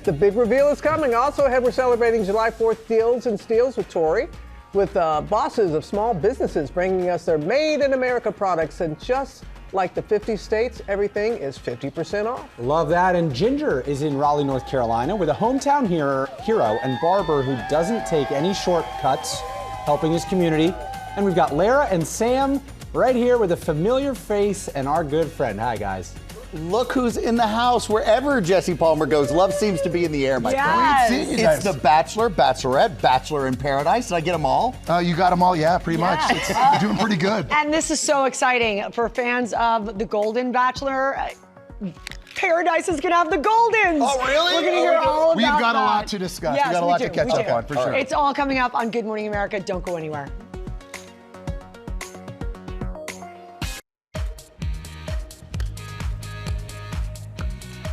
The big reveal is coming. Also ahead, we're celebrating July 4th deals and steals with Tori, with bosses of small businesses bringing us their Made in America products. And just like the 50 states, everything is 50% off. Love that. And Ginger is in Raleigh, North Carolina, with a hometown hero and barber who doesn't take any shortcuts, helping his community. And we've got Lara and Sam right here with a familiar face and our good friend. Hi, guys. Look who's in the house. Wherever Jesse Palmer goes, love seems to be in the air, my friend. It's the Bachelor, Bachelorette, Bachelor in Paradise. Did I get them all? You got them all, yeah, pretty much. You're doing pretty good. And this is so exciting for fans of The Golden Bachelor. Paradise is going to have the Goldens. Oh, really? We're going to hear all about We've got that. a lot to discuss. Yes, We've got a lot to catch up on, for sure. It's all coming up on Good Morning America. Don't go anywhere.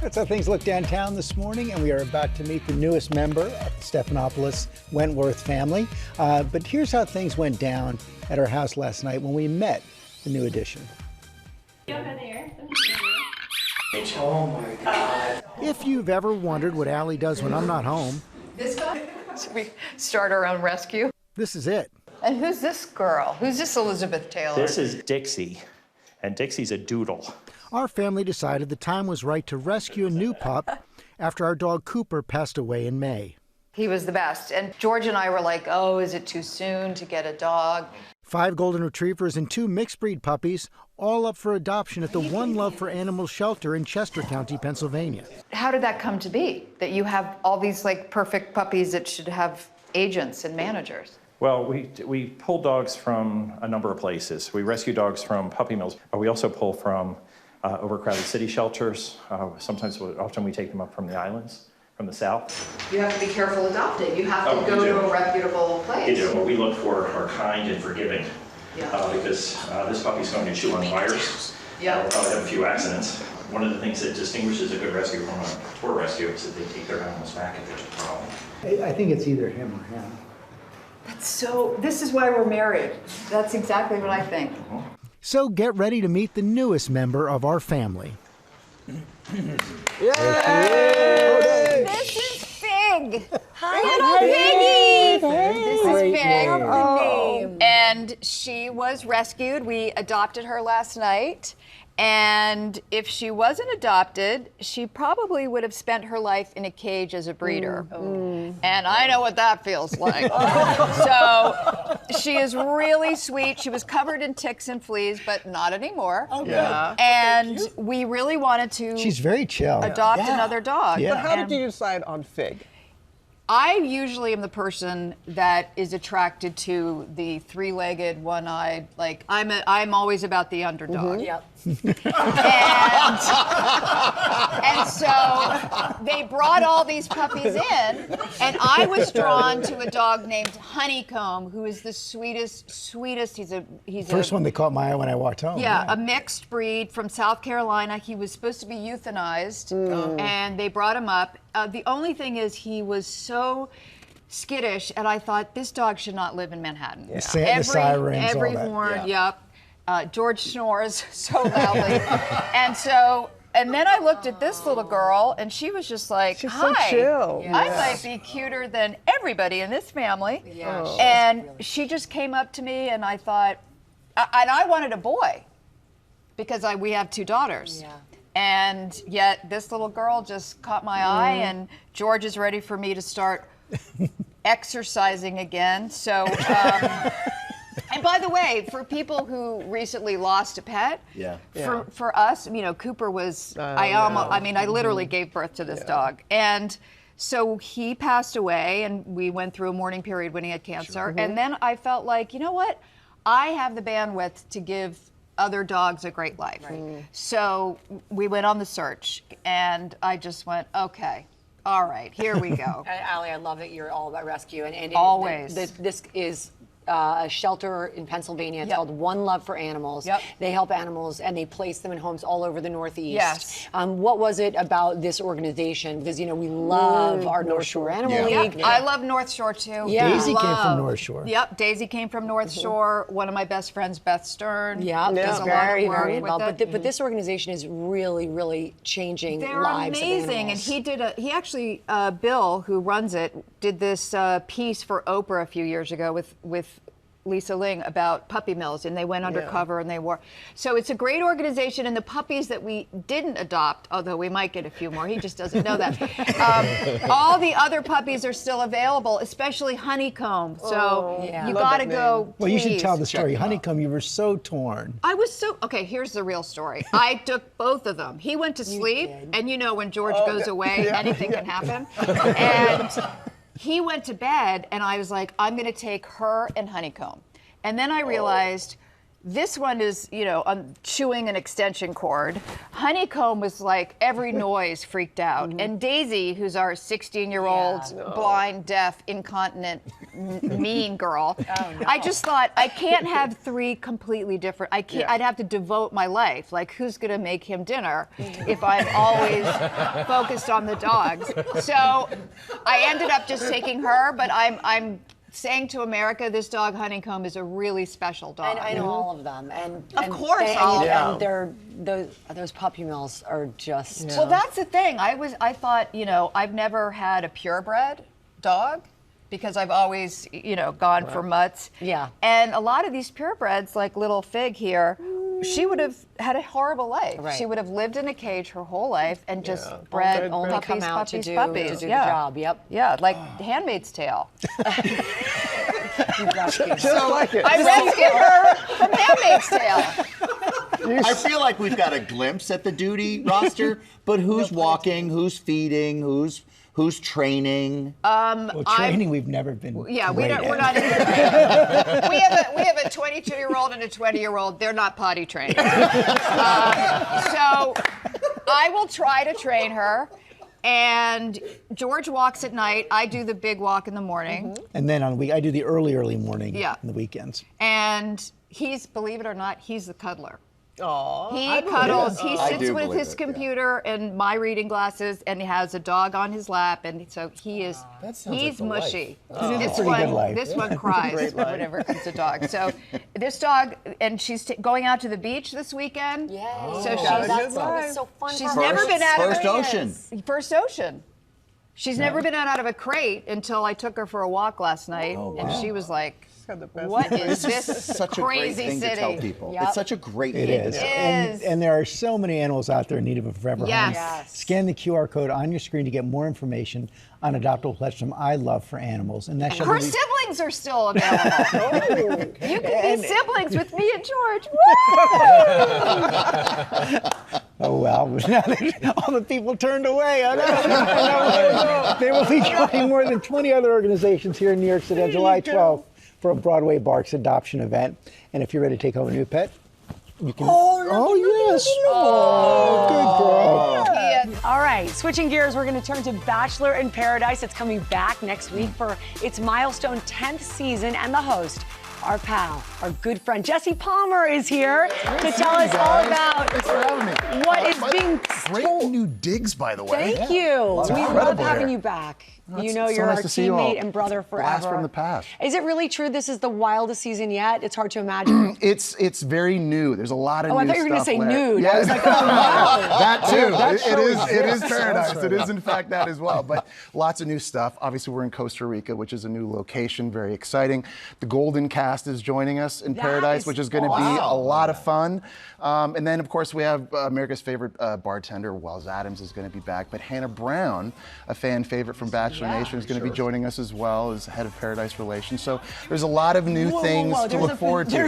That's how things look downtown this morning, and we are about to meet the newest member of the Stephanopoulos Wentworth family. But here's how things went down at our house last night when we met the new addition. Over there. Oh my God. If you've ever wondered what Allie does when I'm not home, This guy? Should we start our own rescue? This is it. And who's this girl? Who's this Elizabeth Taylor? This is Dixie, and Dixie's a doodle. Our family decided the time was right to rescue a new pup after our dog Cooper passed away in May. He was the best. And George and I were like, oh, is it too soon to get a dog? 5 golden retrievers and 2 mixed breed puppies, all up for adoption at the One Love for Animals shelter in Chester County, Pennsylvania. How did that come to be? That you have all these like perfect puppies that should have agents and managers? Well, we pull dogs from a number of places. We rescue dogs from puppy mills. We also pull from overcrowded city shelters. Often we take them up from the islands, from the south. You have to be careful adopting. You have to go to a reputable place. You do. What we look for are kind and forgiving. Because this puppy's going to chew on wires. We'll probably have a few accidents. One of the things that distinguishes a good rescue from a tour rescue is that they take their animals back if there's a problem. I think it's either him or him. This is why we're married. That's exactly what I think. So get ready to meet the newest member of our family. Yay! This is Fig. Hi, little Piggy. This is Fig. And she was rescued. We adopted her last night. And if she wasn't adopted, she probably would have spent her life in a cage as a breeder. And I know what that feels like. So she is really sweet. She was covered in ticks and fleas, but not anymore. And we really wanted to She's very chill. adopt another dog. But how did you decide on Fig? I usually am the person that is attracted to the three-legged, one-eyed, like I'm always about the underdog. Yep. And so they brought all these puppies in, and I was drawn to a dog named Honeycomb, who is the sweetest. He's First one that caught my eye when I walked home. Yeah, a mixed breed from South Carolina. He was supposed to be euthanized, and they brought him up. The only thing is he was so skittish, and I thought this dog should not live in Manhattan. The sirens, every all that. horn, yep. George snores so loudly. And then I looked at this little girl, and she was just like, She's hi, so chill. I might be cuter than everybody in this family. And she just came up to me, and I thought, and I wanted a boy, because we have 2 daughters. And yet this little girl just caught my eye, and George is ready for me to start exercising again. So, and by the way, for people who recently lost a pet, for us, you know, Cooper was, I literally gave birth to this dog. And so he passed away, and we went through a mourning period when he had cancer. And then I felt like, you know what? I have the bandwidth to give other dogs a great life. So we went on the search, and I just went, okay, all right, here we go. Allie, I love that you're all about rescue. And always. This is a shelter in Pennsylvania. It's called One Love for Animals. They help animals, and they place them in homes all over the Northeast. What was it about this organization? Because, you know, we love our North Shore Animal League. I love North Shore, too. Daisy came from North Shore. Daisy came from North Shore. One of my best friends, Beth Stern. Does a lot of work involved. But this organization is really, really changing lives of animals. They're amazing. And he actually, Bill, who runs it, did this piece for Oprah a few years ago with Lisa Ling about puppy mills, and they went undercover and they were. So it's a great organization, and the puppies that we didn't adopt, although we might get a few more, he just doesn't know that. All the other puppies are still available, especially Honeycomb. So you gotta go. Well, you should tell the story. Honeycomb, you were so torn. I was so, okay, here's the real story. I took both of them. He went to sleep, and you know when George goes away, anything can happen. And he went to bed, and I was like, I'm going to take her and Honeycomb. And then I realized this one is, you know, chewing an extension cord. Honeycomb was like, every noise freaked out. And Daisy, who's our 16-year-old, blind, deaf, incontinent, mean girl, I just thought, I can't have 3 completely different, I'd have to devote my life. Like, who's going to make him dinner if I'm always focused on the dogs? So I ended up just taking her, but I'm saying to America, this dog Honeycomb is a really special dog. I know all of them, and of course, all of them. And those puppy mills are just. Well, that's the thing. I thought, you know, I've never had a purebred dog, because I've always, gone for mutts. Yeah. And a lot of these purebreds, like little Fig here, she would have had a horrible life. Right. She would have lived in a cage her whole life and just bred Only puppies, come out puppies, to do puppies. the job. Yep. Yeah, like Handmaid's Tale. Just like it. I rescued her from Handmaid's Tale. I feel like we've got a glimpse at the duty roster, but who's walking, who's feeding, who's training? Well, training we've never been. Yeah, we're great at. not into training. we have a 22-year-old and a 20-year-old. They're not potty trained. So I will try to train her. And George walks at night. I do the big walk in the morning. And then I do the early morning. Yeah. On the weekends. And believe it or not, he's the cuddler. Aww. He cuddles. He sits with his computer and my reading glasses, and he has a dog on his lap, and so he's mushy. This one cries whenever it comes to dog. So this dog, and she's going out to the beach this weekend. Yes. So that was so fun. she's never been out of First ocean. She's never been out of a crate until I took her for a walk last night, and she was like, what is this such a great crazy thing city? to tell people. Yep. It's such a great It thing is. to tell. And there are so many animals out there in need of a forever home. Scan the QR code on your screen to get more information on adoptable pets from I Love for Animals. And that Her siblings are still available. You can be siblings with me and George. Oh, well, now all the people turned away. I know. They will be joining more than 20 other organizations here in New York City on July 12th for a Broadway Barks adoption event. And if you're ready to take home a new pet, you can. Yes. Oh, good girl. All right, switching gears, we're going to turn to Bachelor in Paradise. It's coming back next week for its milestone 10th season, and the host, our pal, our good friend Jesse Palmer is here to tell us all about what is being Great new digs, by the way. Thank you. We love having you back. You know, you're nice our to see you all. teammate and brother forever. Blast from the past. Is it really true this is the wildest season yet? It's hard to imagine. It's very new. There's a lot of new I stuff. thought you were going to say nude. Yeah. I was like, oh, wow. That too. That It is paradise. It is in fact that as well. But lots of new stuff. Obviously, we're in Costa Rica, which is a new location. Very exciting. The Golden Cast is joining us in Paradise, which is going to be a lot of fun. And then, of course, we have America's favorite bartender, Wells Adams, is going to be back. But Hannah Brown, a fan favorite from Bachelor Nation, is going to be joining us as well as head of Paradise Relations. So there's a lot of new things to look forward to.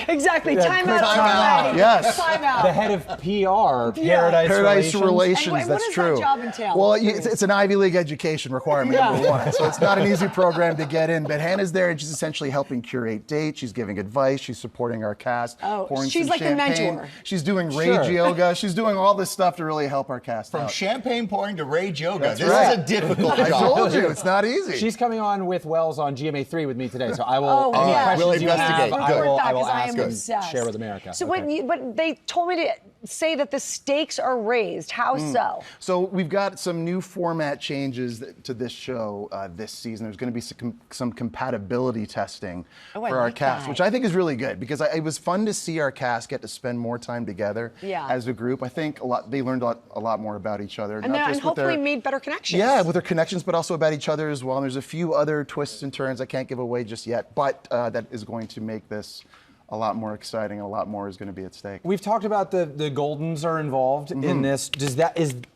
Exactly. Time out. Yes. Time out. The head of PR, Paradise Relations. And that's what true. does that job entail? Well, it's an Ivy League education requirement, number one. So it's not an easy program to get in. But Hannah's there, and she's essentially helping curate dates. She's giving advice. She's supporting our cast. Oh, some she's like champagne. the mentor. She's doing rage yoga. She's doing all this stuff to really help our cast From out. champagne pouring to rage yoga. That's This right. is a difficult I job. told you, it's not easy. She's coming on with Wells on GMA3 with me today, so I will. Any yeah. questions We'll you have, investigate. I will I ask am and obsessed. share with America. So Okay. but they told me to say that the stakes are raised. How so? So we've got some new format changes to this show this season. There's going to be some compatibility testing for our like cast, that. which I think is really good because it was fun to see our cast get to spend more time together as a group. I think they learned a lot more about each other. And hopefully made better connections. Yeah, with their connections, but also about each other as well. And there's a few other twists and turns I can't give away just yet, but that is going to make this a lot more exciting. A lot more is going to be at stake. We've talked about the Goldens are involved in this.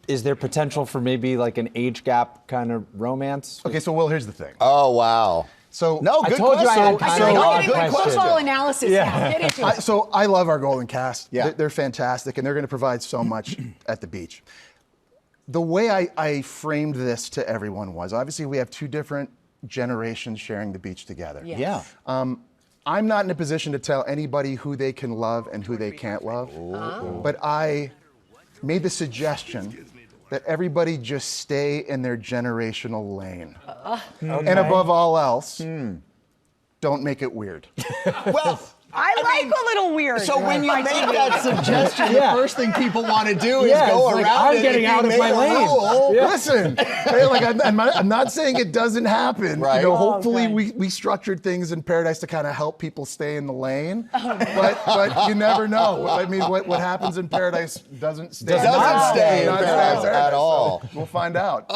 Is there potential for maybe like an age gap kind of romance? Okay, so Will, here's the thing. Oh, wow. So no, I good told you I had question. kind of a Getting question. football analysis now. Get into it. So I love our Golden Cast. Yeah. They're fantastic, and they're going to provide so much at the beach. The way I framed this to everyone was, obviously we have two different generations sharing the beach together. Yeah. I'm not in a position to tell anybody who they can love and who they can't love, but I made the suggestion that everybody just stay in their generational lane. And above all else, don't make it weird. Well, I like a little weird. so when you make that suggestion, the first thing people want to do is go it's around like, I'm it. getting If you out of make my a lane. rule, Listen, hey, like I'm not saying it doesn't happen. Right. You know, hopefully we structured things in Paradise to kind of help people stay in the lane. But you never know. I mean, what happens in Paradise doesn't stay. Doesn't stay in Paradise at all. So we'll find out.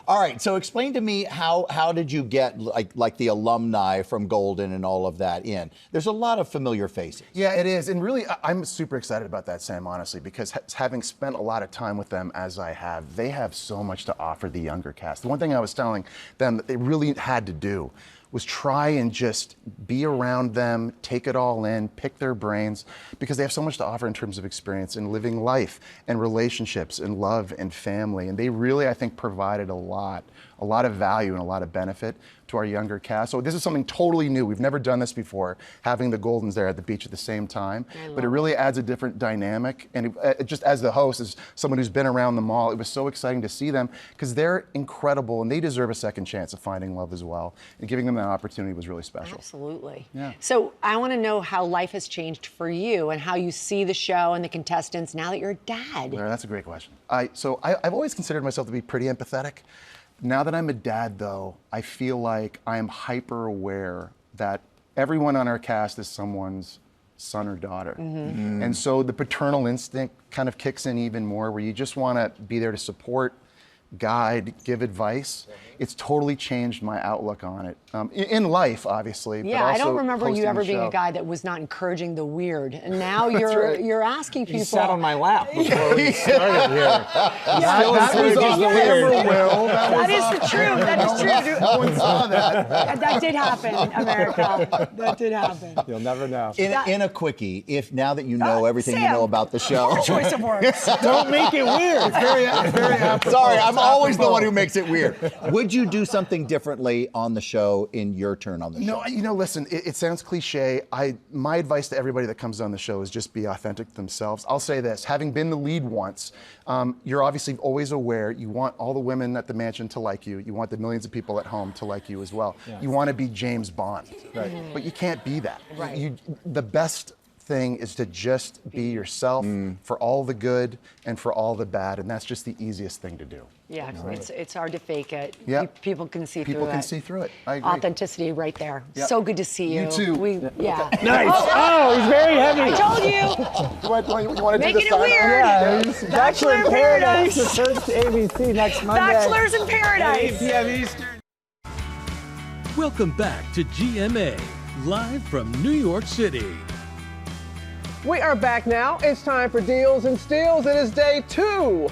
All right, so explain to me how did you get like the alumni from Golden and all of that in? There's a lot of familiar faces. Yeah, it is, and really, I'm super excited about that, Sam, honestly, because having spent a lot of time with them as I have, they have so much to offer the younger cast. The one thing I was telling them that they really had to do was try and just be around them, take it all in, pick their brains, because they have so much to offer in terms of experience in living life and relationships and love and family. And they really, I think, provided a lot of value and a lot of benefit to our younger cast. So this is something totally new. We've never done this before, having the Goldens there at the beach at the same time. But it really adds a different dynamic. And it just as the host, as someone who's been around the mall, it was so exciting to see them because they're incredible and they deserve a second chance of finding love as well. And giving them that opportunity was really special. Absolutely. Yeah. So I want to know how life has changed for you and how you see the show and the contestants now that you're a dad. Larry, that's a great question. I've always considered myself to be pretty empathetic. Now that I'm a dad, though, I feel like I am hyper aware that everyone on our cast is someone's son or daughter. And so the paternal instinct kind of kicks in even more, where you just want to be there to support, guide, give advice. It's totally changed my outlook on it. In life, obviously. Yeah, but also I don't remember you hosting ever the being show. a guy that was not encouraging the weird. And now you're asking people. You sat on my lap before we started here. That was on camera, Will. That is the truth. That is true. No one saw that. That did happen, America. That did happen. You'll never know. In a quickie, if now that you know everything you Sam, know about the show. choice of words. Don't make it weird. It's very apropos. Sorry, I'm It's always the apropos. one who makes it weird. Would you do something differently on the show in your turn on the show? No, listen, it sounds cliche. My advice to everybody that comes on the show is just be authentic to themselves. I'll say this, having been the lead once, you're obviously always aware you want all the women at the mansion to like you. You want the millions of people at home to like you as well. Yes. You want to be James Bond, right? But you can't be that. Right. The best thing is to just be yourself for all the good and for all the bad, and that's just the easiest thing to do. Yeah, it's hard to fake it. Yeah. People can see through it. People can see through it. I agree. Authenticity right there. Yep. So good to see you. You too. Yeah. Nice. Oh, he's very heavy. I told you. You want to do Making the it sign-off? weird. Yeah, Bachelor in Paradise. The first ABC next Monday. Bachelors in Paradise. 8 p.m. Eastern. Welcome back to GMA, live from New York City. We are back now. It's time for Deals and Steals. It is day 2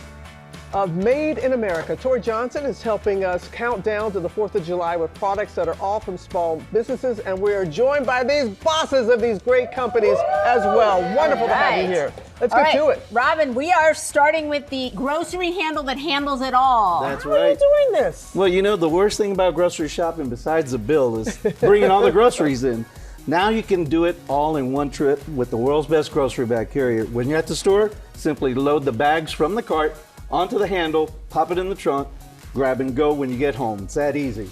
of Made in America. Tori Johnson is helping us count down to the 4th of July with products that are all from small businesses, and we are joined by these bosses of these great companies as well. Wonderful to have you here. Let's get to it. Robin, we are starting with the grocery handle that handles it all. That's How are you doing this? Well, you know, the worst thing about grocery shopping besides the bill is bringing all the groceries in. Now you can do it all in one trip with the world's best grocery bag carrier. When you're at the store, simply load the bags from the cart onto the handle, pop it in the trunk, grab and go when you get home. It's that easy.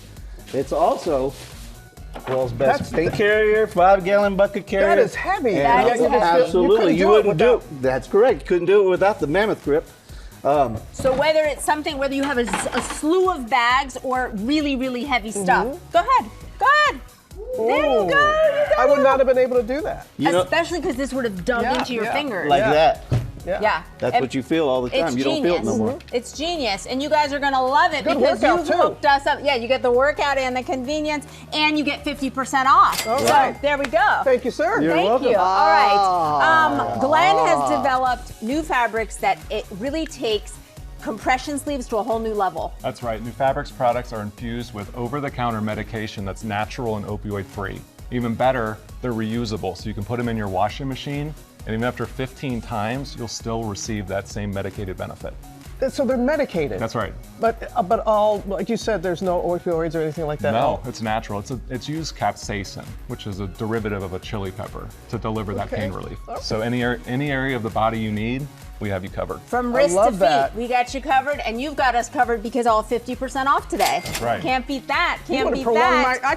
It's also world's best paint carrier, 5-gallon bucket carrier. That is heavy. That is heavy. Absolutely. You wouldn't do it. That's correct. You couldn't do it without the mammoth grip. So whether it's something, whether you have a slew of bags or really, really heavy stuff, go ahead. Go ahead. There you go. I would not have been able to do that. Especially because this would have dug into your fingers. Like that. Yeah. That's what you feel all the time. It's You don't feel it no more. It's genius, and you guys are gonna love it Good because workout, you've too. hooked us up. Yeah, you get the workout and the convenience, and you get 50% off. All so right. there we go. Thank you, sir. You're Thank welcome. you. All right. Glenn has developed new fabrics that it really takes compression sleeves to a whole new level. That's right. New Fabrics products are infused with over-the-counter medication that's natural and opioid-free. Even better, they're reusable, so you can put them in your washing machine, and even after 15 times, you'll still receive that same medicated benefit. So they're medicated. That's right. But all, like you said, there's no opioids or anything like that. No, it's natural. It's used capsaicin, which is a derivative of a chili pepper, to deliver that pain relief. Okay. So any area of the body you need, we have you covered. From wrist to love feet, that. we got you covered, and you've got us covered because all 50% off today. Right. Can't beat that. You Can't would beat have prolonged that. I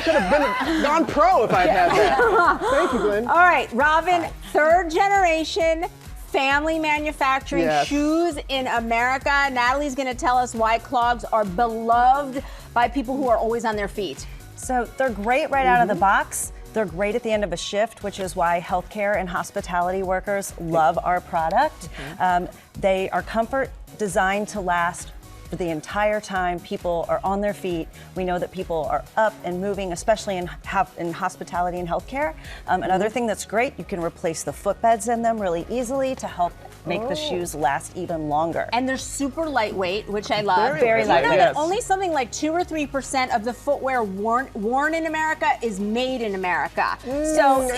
could have been gone pro if I'd had that. Thank you, Glenn. All right, Robin, third generation family manufacturing Yes. shoes in America. Natalie's going to tell us why clogs are beloved by people who are always on their feet. So they're great right out of the box. They're great at the end of a shift, which is why healthcare and hospitality workers love our product. They are comfort, designed to last for the entire time people are on their feet. We know that people are up and moving, especially in hospitality and healthcare. Another thing that's great, you can replace the footbeds in them really easily to help make the shoes last even longer. And they're super lightweight, which I love. Very lightweight. You know that only something like 2 or 3% of the footwear worn in America is made in America. So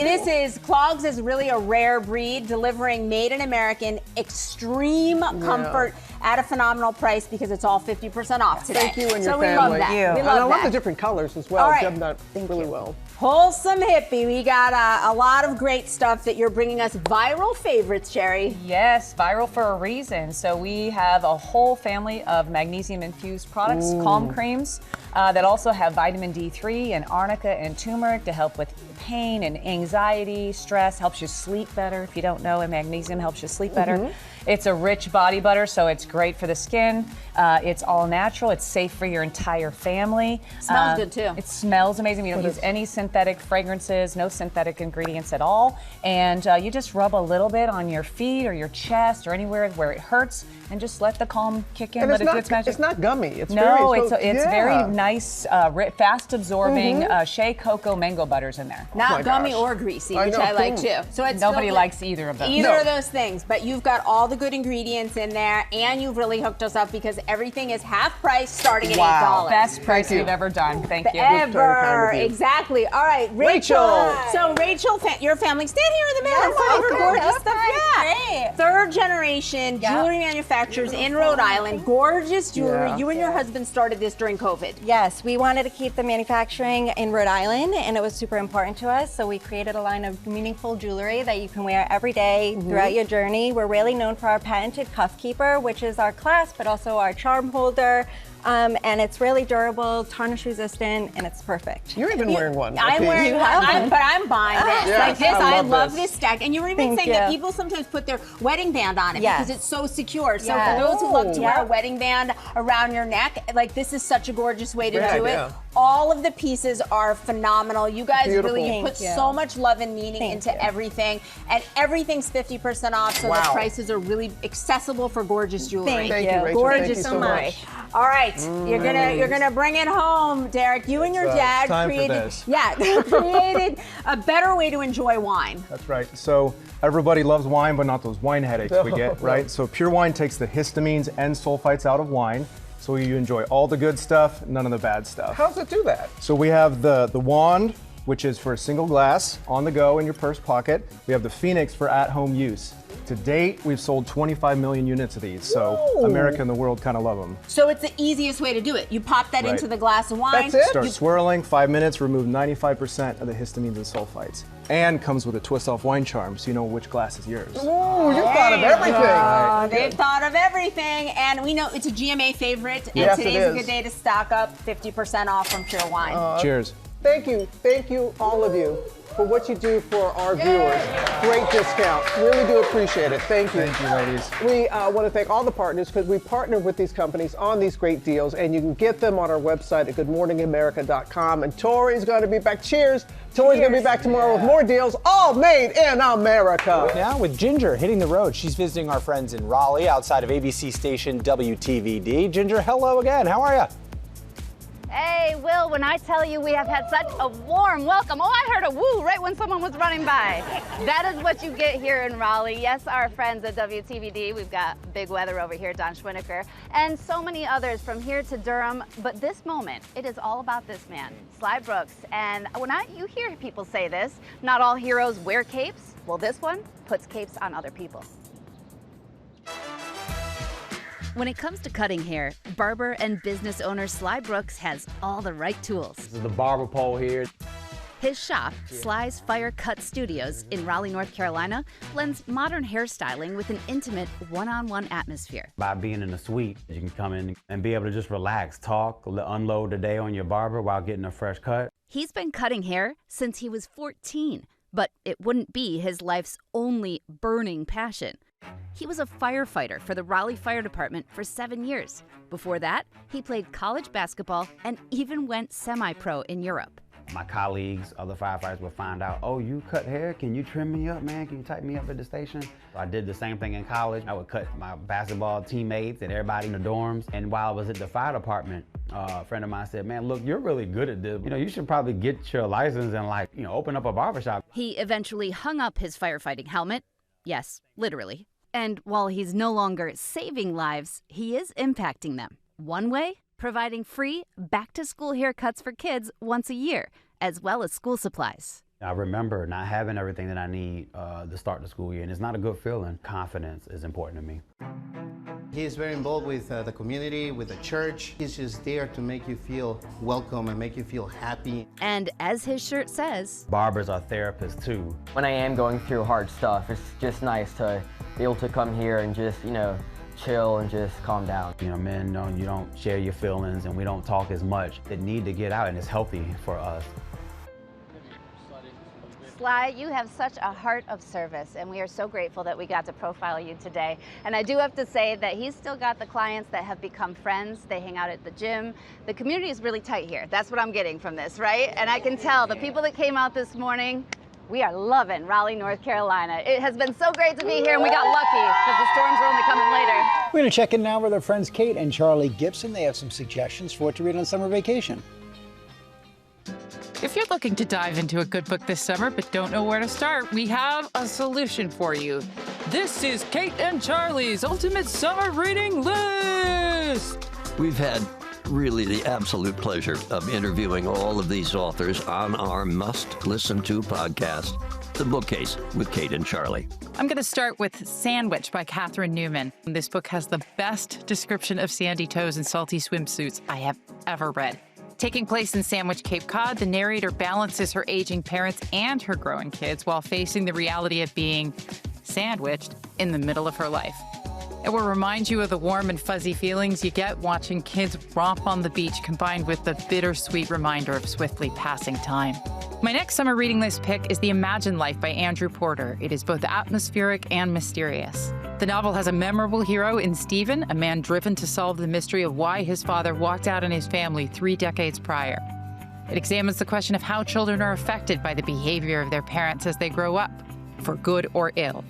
Clogs is really a rare breed, delivering made in American extreme comfort at a phenomenal price because it's all 50% off today. Thank you and your so family. we love that. And I love the different colors as well. All right. You've done that really well. Wholesome Hippie, we got a lot of great stuff that you're bringing us. Viral favorites, Sherry. Yes, viral for a reason. So we have a whole family of magnesium-infused products, calm creams, that also have vitamin D3 and arnica and turmeric to help with pain and anxiety, stress, helps you sleep better. If you don't know, magnesium helps you sleep better. It's a rich body butter, so it's great for the skin. It's all natural. It's safe for your entire family. Smells good too. It smells amazing. You don't use any synthetic fragrances, no synthetic ingredients at all. And you just rub a little bit on your feet or your chest or anywhere where it hurts, and just let the calm kick in. And let it's it do its magic. not gummy. It's it's very nice, fast absorbing shea cocoa mango butters in there. Not gummy or greasy, which I like too. So it's nobody likes either of those. Either of those things, but you've got all the good ingredients in there, and you've really hooked us up because everything is half price, starting at $8. Best price we've ever done. Thank you. Ever. Exactly. All right, Rachel. So Rachel, your family, stand here in the middle. All your gorgeous stuff. Great. Third generation jewelry manufacturers in Rhode Island. Gorgeous jewelry. You and your husband started this during COVID. Yes, we wanted to keep the manufacturing in Rhode Island, and it was super important to us. So we created a line of meaningful jewelry that you can wear every day throughout your journey. We're really known for our patented cuff keeper, which is our clasp, but also our charm holder. And it's really durable, tarnish resistant, and it's perfect. You're even wearing one. I'm wearing one, but I'm buying this. Yes, like this, I love this. this stack. And you were even saying that people sometimes put their wedding band on it because it's so secure. So for those who love to wear a wedding band around your neck, like this is such a gorgeous way to do it. All of the pieces are phenomenal. You guys really put so much love and meaning into everything. And everything's 50% off, so the prices are really accessible for gorgeous jewelry. Thank you, Rachel. Gorgeous Thank you so much. All right, you're gonna bring it home, Derek. You and your dad created a better way to enjoy wine. That's right. So everybody loves wine, but not those wine headaches we get, right? So Pure Wine takes the histamines and sulfites out of wine, so you enjoy all the good stuff, none of the bad stuff. How does it do that? So we have the wand, which is for a single glass on the go in your purse pocket. We have the Phoenix for at-home use. To date, we've sold 25 million units of these, so America and the world kind of love them. So it's the easiest way to do it. You pop that into the glass of wine. That's it? Start swirling, 5 minutes, remove 95% of the histamines and sulfites. And comes with a twist-off wine charm, so you know which glass is yours. Ooh, you thought of everything. They've thought of everything, and we know it's a GMA favorite, and today's a good day to stock up, 50% off from Pure Wine. Cheers. Thank you, all of you, for what you do for our viewers. Great discount. Really do appreciate it. Thank you. Thank you, ladies. We want to thank all the partners because we partner with these companies on these great deals, and you can get them on our website at goodmorningamerica.com. And Tori's going to be back. Cheers. Tori's going to be back tomorrow with more deals, all made in America. Now with Ginger hitting the road. She's visiting our friends in Raleigh outside of ABC station WTVD. Ginger, hello again. How are you? Hey, Will, when I tell you we have had such a warm welcome. Oh, I heard a woo right when someone was running by. That is what you get here in Raleigh. Yes, our friends at WTVD. We've got big weather over here, Don Schwinneker, and so many others from here to Durham. But this moment, it is all about this man, Sly Brooks. And when you hear people say this, not all heroes wear capes. Well, this one puts capes on other people. When it comes to cutting hair, barber and business owner Sly Brooks has all the right tools. This is the barber pole here. His shop, Sly's Fire Cut Studios in Raleigh, North Carolina, blends modern hairstyling with an intimate one-on-one atmosphere. By being in the suite, you can come in and be able to just relax, talk, unload the day on your barber while getting a fresh cut. He's been cutting hair since he was 14, but it wouldn't be his life's only burning passion. He was a firefighter for the Raleigh Fire Department for 7 years. Before that, he played college basketball and even went semi-pro in Europe. My colleagues, other firefighters would find out, oh, you cut hair? Can you trim me up, man? Can you tighten me up at the station? I did the same thing in college. I would cut my basketball teammates and everybody in the dorms. And while I was at the fire department, a friend of mine said, man, look, you're really good at this. You should probably get your license and open up a barbershop. He eventually hung up his firefighting helmet. Yes, literally. And while he's no longer saving lives, he is impacting them. One way, providing free back-to-school haircuts for kids once a year, as well as school supplies. I remember not having everything that I need to start the school year, and it's not a good feeling. Confidence is important to me. He's very involved with the community, with the church. He's just there to make you feel welcome and make you feel happy. And as his shirt says, barbers are therapists too. When I am going through hard stuff, it's just nice to be able to come here and just, chill and just calm down. Men, you don't share your feelings and we don't talk as much. They need to get out and it's healthy for us. Sly, you have such a heart of service, and we are so grateful that we got to profile you today. And I do have to say that he's still got the clients that have become friends. They hang out at the gym. The community is really tight here. That's what I'm getting from this, right? And I can tell the people that came out this morning, we are loving Raleigh, North Carolina. It has been so great to be here, and we got lucky because the storms are only coming later. We're going to check in now with our friends Kate and Charlie Gibson. They have some suggestions for what to read on summer vacation. If you're looking to dive into a good book this summer but don't know where to start, we have a solution for you. This is Kate and Charlie's Ultimate Summer Reading List. We've had really the absolute pleasure of interviewing all of these authors on our must-listen-to podcast, The Bookcase with Kate and Charlie. I'm going to start with Sandwich by Catherine Newman. This book has the best description of sandy toes and salty swimsuits I have ever read. Taking place in Sandwich, Cape Cod, the narrator balances her aging parents and her growing kids while facing the reality of being sandwiched in the middle of her life. It will remind you of the warm and fuzzy feelings you get watching kids romp on the beach, combined with the bittersweet reminder of swiftly passing time. My next summer reading list pick is The Imagined Life by Andrew Porter. It is both atmospheric and mysterious. The novel has a memorable hero in Stephen, a man driven to solve the mystery of why his father walked out on his family 3 decades prior. It examines the question of how children are affected by the behavior of their parents as they grow up, for good or ill.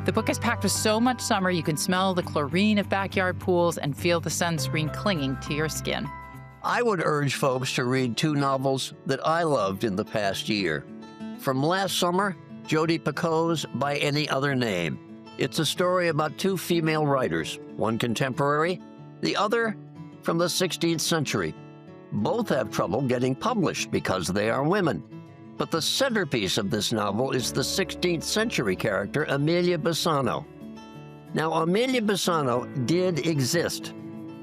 The book is packed with so much summer you can smell the chlorine of backyard pools and feel the sunscreen clinging to your skin. I would urge folks to read 2 novels that I loved in the past year. From last summer, Jodi Picoult's By Any Other Name. It's a story about 2 female writers, one contemporary, the other from the 16th century. Both have trouble getting published because they are women. But the centerpiece of this novel is the 16th century character, Amelia Bassano. Now, Amelia Bassano did exist,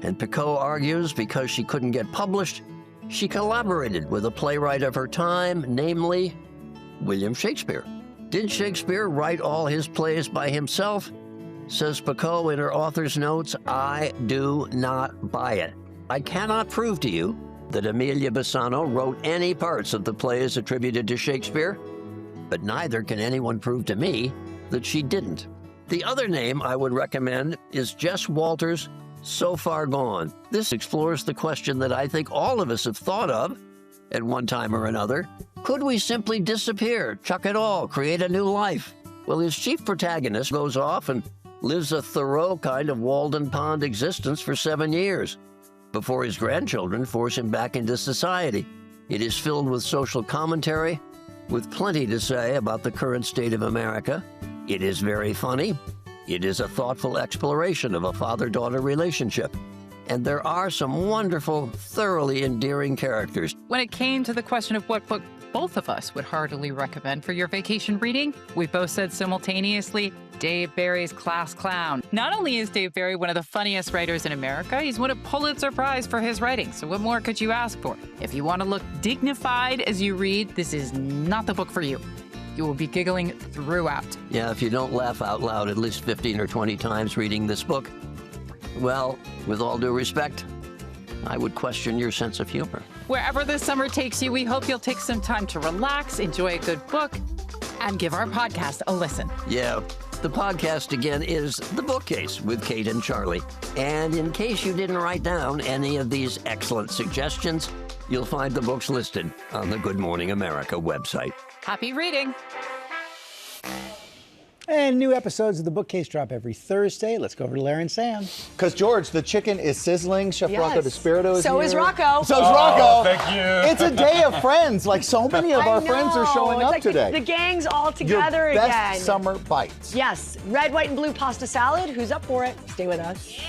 and Picoult argues because she couldn't get published, she collaborated with a playwright of her time, namely William Shakespeare. Did Shakespeare write all his plays by himself? Says Picoult in her author's notes, I do not buy it. I cannot prove to you that Amelia Bassano wrote any parts of the plays attributed to Shakespeare, but neither can anyone prove to me that she didn't. The other name I would recommend is Jess Walter's So Far Gone. This explores the question that I think all of us have thought of at one time or another. Could we simply disappear, chuck it all, create a new life? Well, his chief protagonist goes off and lives a Thoreau kind of Walden Pond existence for 7 years before his grandchildren force him back into society. It is filled with social commentary, with plenty to say about the current state of America. It is very funny. It is a thoughtful exploration of a father-daughter relationship. And there are some wonderful, thoroughly endearing characters. When it came to the question of what book both of us would heartily recommend for your vacation reading, we both said simultaneously, Dave Barry's Class Clown. Not only is Dave Barry one of the funniest writers in America, he's won a Pulitzer Prize for his writing, so what more could you ask for? If you want to look dignified as you read, this is not the book for you. You will be giggling throughout. Yeah, if you don't laugh out loud at least 15 or 20 times reading this book, well, with all due respect, I would question your sense of humor. Wherever this summer takes you, we hope you'll take some time to relax, enjoy a good book, and give our podcast a listen. Yeah, the podcast again is The Bookcase with Kate and Charlie. And in case you didn't write down any of these excellent suggestions, You'll find the books listed on the Good Morning America website. Happy reading. And new episodes of the Bookcase drop every Thursday. Let's go over to Larry and Sam. Because, George, the chicken is sizzling. Chef Yes. Rocco DeSpirito is So here. is Rocco. So is Rocco. Thank you. It's a day of friends. Like, so many of our friends are showing up like today. The gang's all Your together best again. summer bites. Yes, red, white, and blue pasta salad. Who's up for it? Stay with us.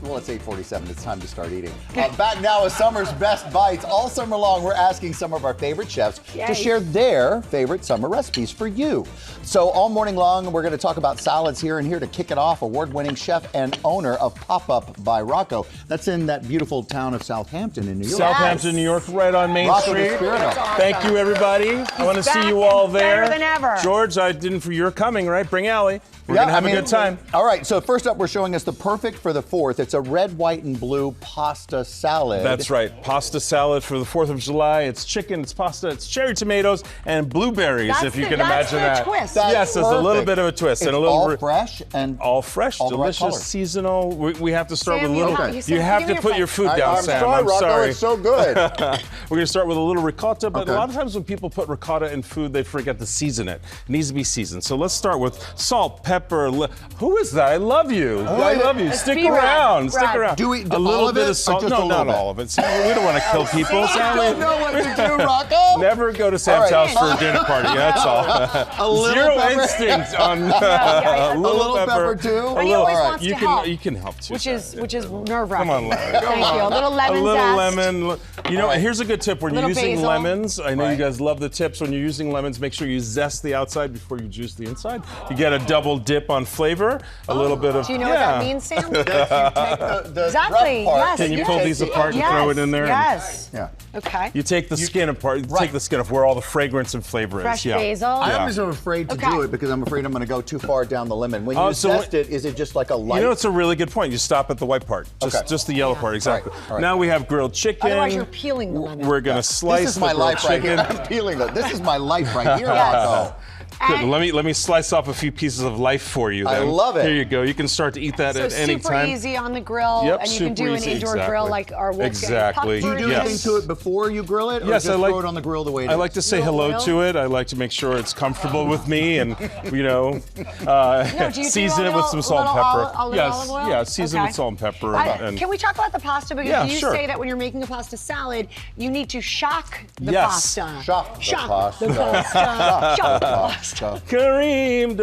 Well, it's 8:47. It's time to start eating. Back now with summer's best bites. All summer long, we're asking some of our favorite chefs to share their favorite summer recipes for you. So all morning long, we're going to talk about salads here, and here to kick it off, award-winning chef and owner of Pop-Up by Rocco. That's in that beautiful town of Southampton in New York. Southampton, New York, right on Main Rocco Street. DeSpirito. Thank you, everybody. I want to see you all there. better than ever. George, I didn't for your coming, right? Bring Allie. We're going to have a good time. All right, so first up, we're showing us the perfect for the 4th. It's a red, white, and blue pasta salad. That's right. Pasta salad for the 4th of July. It's chicken, it's pasta, it's cherry tomatoes, and blueberries, if you can imagine that. Twist. That's yes, there's a little bit of a twist. It's and a little all fresh and all fresh, all the right delicious, colors. seasonal. We have to start Sam, with a little. you said You have give to me put your your food down, I'm Sam. sorry, I'm Rocco, sorry. it's so good. We're going to start with a little ricotta, but Okay. a lot of times when people put ricotta in food, they forget to season it. It needs to be seasoned. So let's start with salt, pepper. Who is that? I love you. I love you. Stick B-Rod. around. Stick Brad. around. Do we- a all little of bit it, or of salt. just No, a little not bit? all of it. Sam, we don't want to kill people. I don't know what to do, Rocco. Never go to Sam's All right. house for a dinner party. That's all. A little Zero pepper. instinct on A little pepper, too? But he always wants you to can help. you can help too. Which is nerve-wracking. Come on, Larry. Thank you. A little lemon A little zest. lemon. You know, here's a good tip when you're Little using basil. lemons. I know you guys love the tips. When you're using lemons, make sure you zest the outside before you juice the inside. You get a double dip on flavor. A little bit of Do you know what that means, Sam? The Exactly. rough part, Yes. Can you pull these apart and Yes. throw it in there? Yes. Yeah. Okay. You take the skin apart. You take the skin off where all the fragrance and flavor Fresh is. basil. I'm just afraid to do it because I'm afraid I'm going to go too far down the lemon. When you Oh, so zest it, is it just like a light? You know, it's a really good point. You stop at the white part, just the yellow part, exactly. All right. Now we have grilled chicken. Otherwise, you're peeling the lemon. We're gonna slice This is the my grilled life right chicken. here. I'm peeling it. This is my life right here, Yes. Rocco. Good. And Let me slice off a few pieces of life for you. I Then. love it. Here you go. You can start to eat that so at any super time. easy on the grill, Yep, and you can super do an easy, indoor exactly. grill like our Wolfgang Exactly. Do you do Yes. anything to it before you grill it, or Yes, just I like throw it on the grill the way it is? I like to say No hello oil? to it. I like to make sure it's comfortable with me, and do you season do it a with some salt and little pepper. olive Yes, olive oil? yeah, season Okay. with salt and pepper. And Can we talk about the pasta? Because Yeah, you sure. say that when you're making a pasta salad, you need to shock the Yes. pasta. Shock the Shock pasta. the pasta. Shock the pasta. Kareem,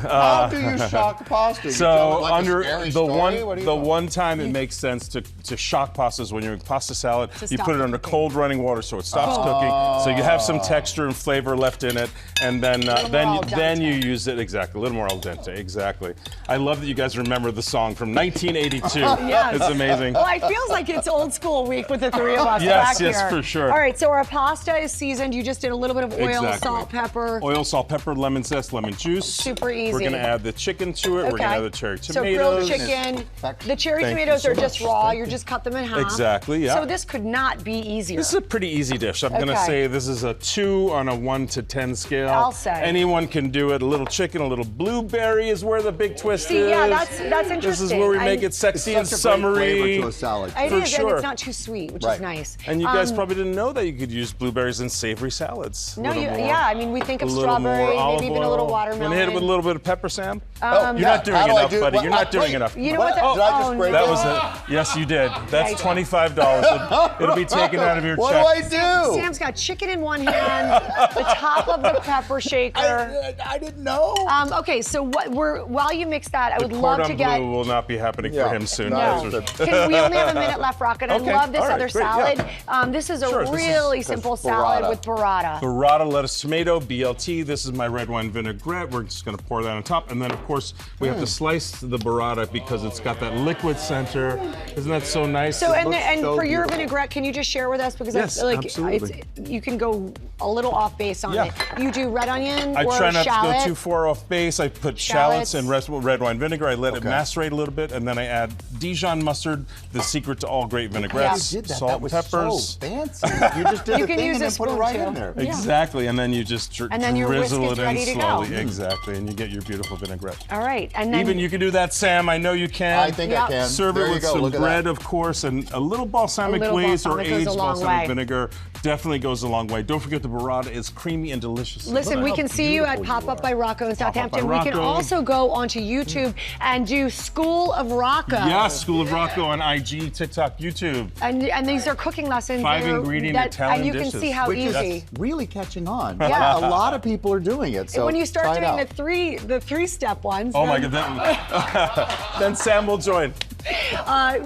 How do you shock pasta? You tell So it like a under scary the story? one What do you the know? one time it makes sense to shock pastas when you're making pasta salad, To you stop put it it under cooking. cold running water so it stops cooking, so you have some texture and flavor left in it, and then more al then you dente. use it exactly a little more al dente. Exactly. I love that you guys remember the song from 1982. Yes. It's amazing. Well, it feels like it's old school week with the three of us Yes, back yes, here. for sure. All right, so our pasta is seasoned. You just did a little bit of oil, Exactly. salt, pepper. Oil, salt, pepper, lemon zest, lemon juice. Super easy. We're gonna add the chicken to it. We're gonna add the cherry So tomatoes. grilled chicken. The cherry Thank you tomatoes so are just much. raw. Thank You're you. just cut them in half. Exactly, yeah. So this could not be easier. This is a pretty easy dish. I'm gonna Okay. say this is a 2 on a 1 to 10 scale. I'll say. Anyone can do it. A little chicken, a little blueberry is where the big twist See, is. yeah, that's interesting. This is where we make it sexy and summery. Flavor to a salad. It For is, sure. and it's not too sweet, which is nice. And you guys probably didn't know that you could use blueberries in savory salads. No, A little more- yeah, I mean, we think of a little more strawberry, olive maybe even a little oil. watermelon. Wanna hit it with a little bit of pepper, Sam? Oh, You're not doing How do I enough, do- buddy. what- You're not doing wait, enough. You know what? Did I just break That it? was it. Yes, you did. That's Yeah. $25. It'll be taken out of your What check. do I do? Sam's got chicken in one hand, the top of the pepper shaker. I didn't know. Okay, so while you mix that, I would The love to cordon get. bleu will not be happening for him soon. No. We only have a minute left, Rocket. I Okay, love this all right, other great, salad. yeah. This is a Sure, this is- really that's simple burrata. salad with burrata. Burrata, lettuce, tomato, BLT. This is my red wine vinaigrette. We're just going to pour that on top. And then, of course, we have to slice the burrata because it's got that liquid center. Isn't that so nice? So, and so for your beautiful. vinaigrette, can you just share with us? Because Yes, I feel like absolutely. you can go a little off base on Yeah. it. You do do red onion I or try not shallot? to go too far off base. I put shallots and red wine vinegar. I let it macerate a little bit, and then I add Dijon mustard, the secret to all great vinaigrettes, You did that. salt, That was peppers. so fancy. You just did the thing and then put it right in there. Exactly, and then you just drizzle it ready to in go. slowly. Exactly, and you get your beautiful vinaigrette. All right, and then Even you can do that, Sam. I know you can. I think I can. Serve There it you with go. some Look at bread, that. of course, and a little balsamic glaze or balsamic goes aged a long balsamic way. vinegar definitely goes a long way. Don't forget the burrata is creamy and delicious. Listen, we can see you at Pop Up by Rocco in Southampton. We can also go onto YouTube and do School of Rocco. Yes, School of Rocco on IG, TikTok, YouTube. And these are cooking lessons. 5-ingredient Italian and you dishes. can see how Which easy. is really catching on. Yeah. A lot of people are doing it. So when you start try it doing out. the three-step ones. Oh my then- God, then Sam will join.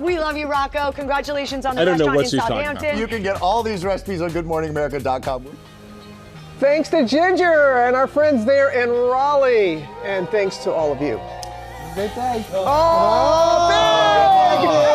We love you, Rocco. Congratulations on the I don't know restaurant what in she's talking about. Southampton. You can get all these recipes on GoodMorningAmerica.com. Thanks to Ginger and our friends there in Raleigh. And thanks to all of you. Great day. Oh, thank you.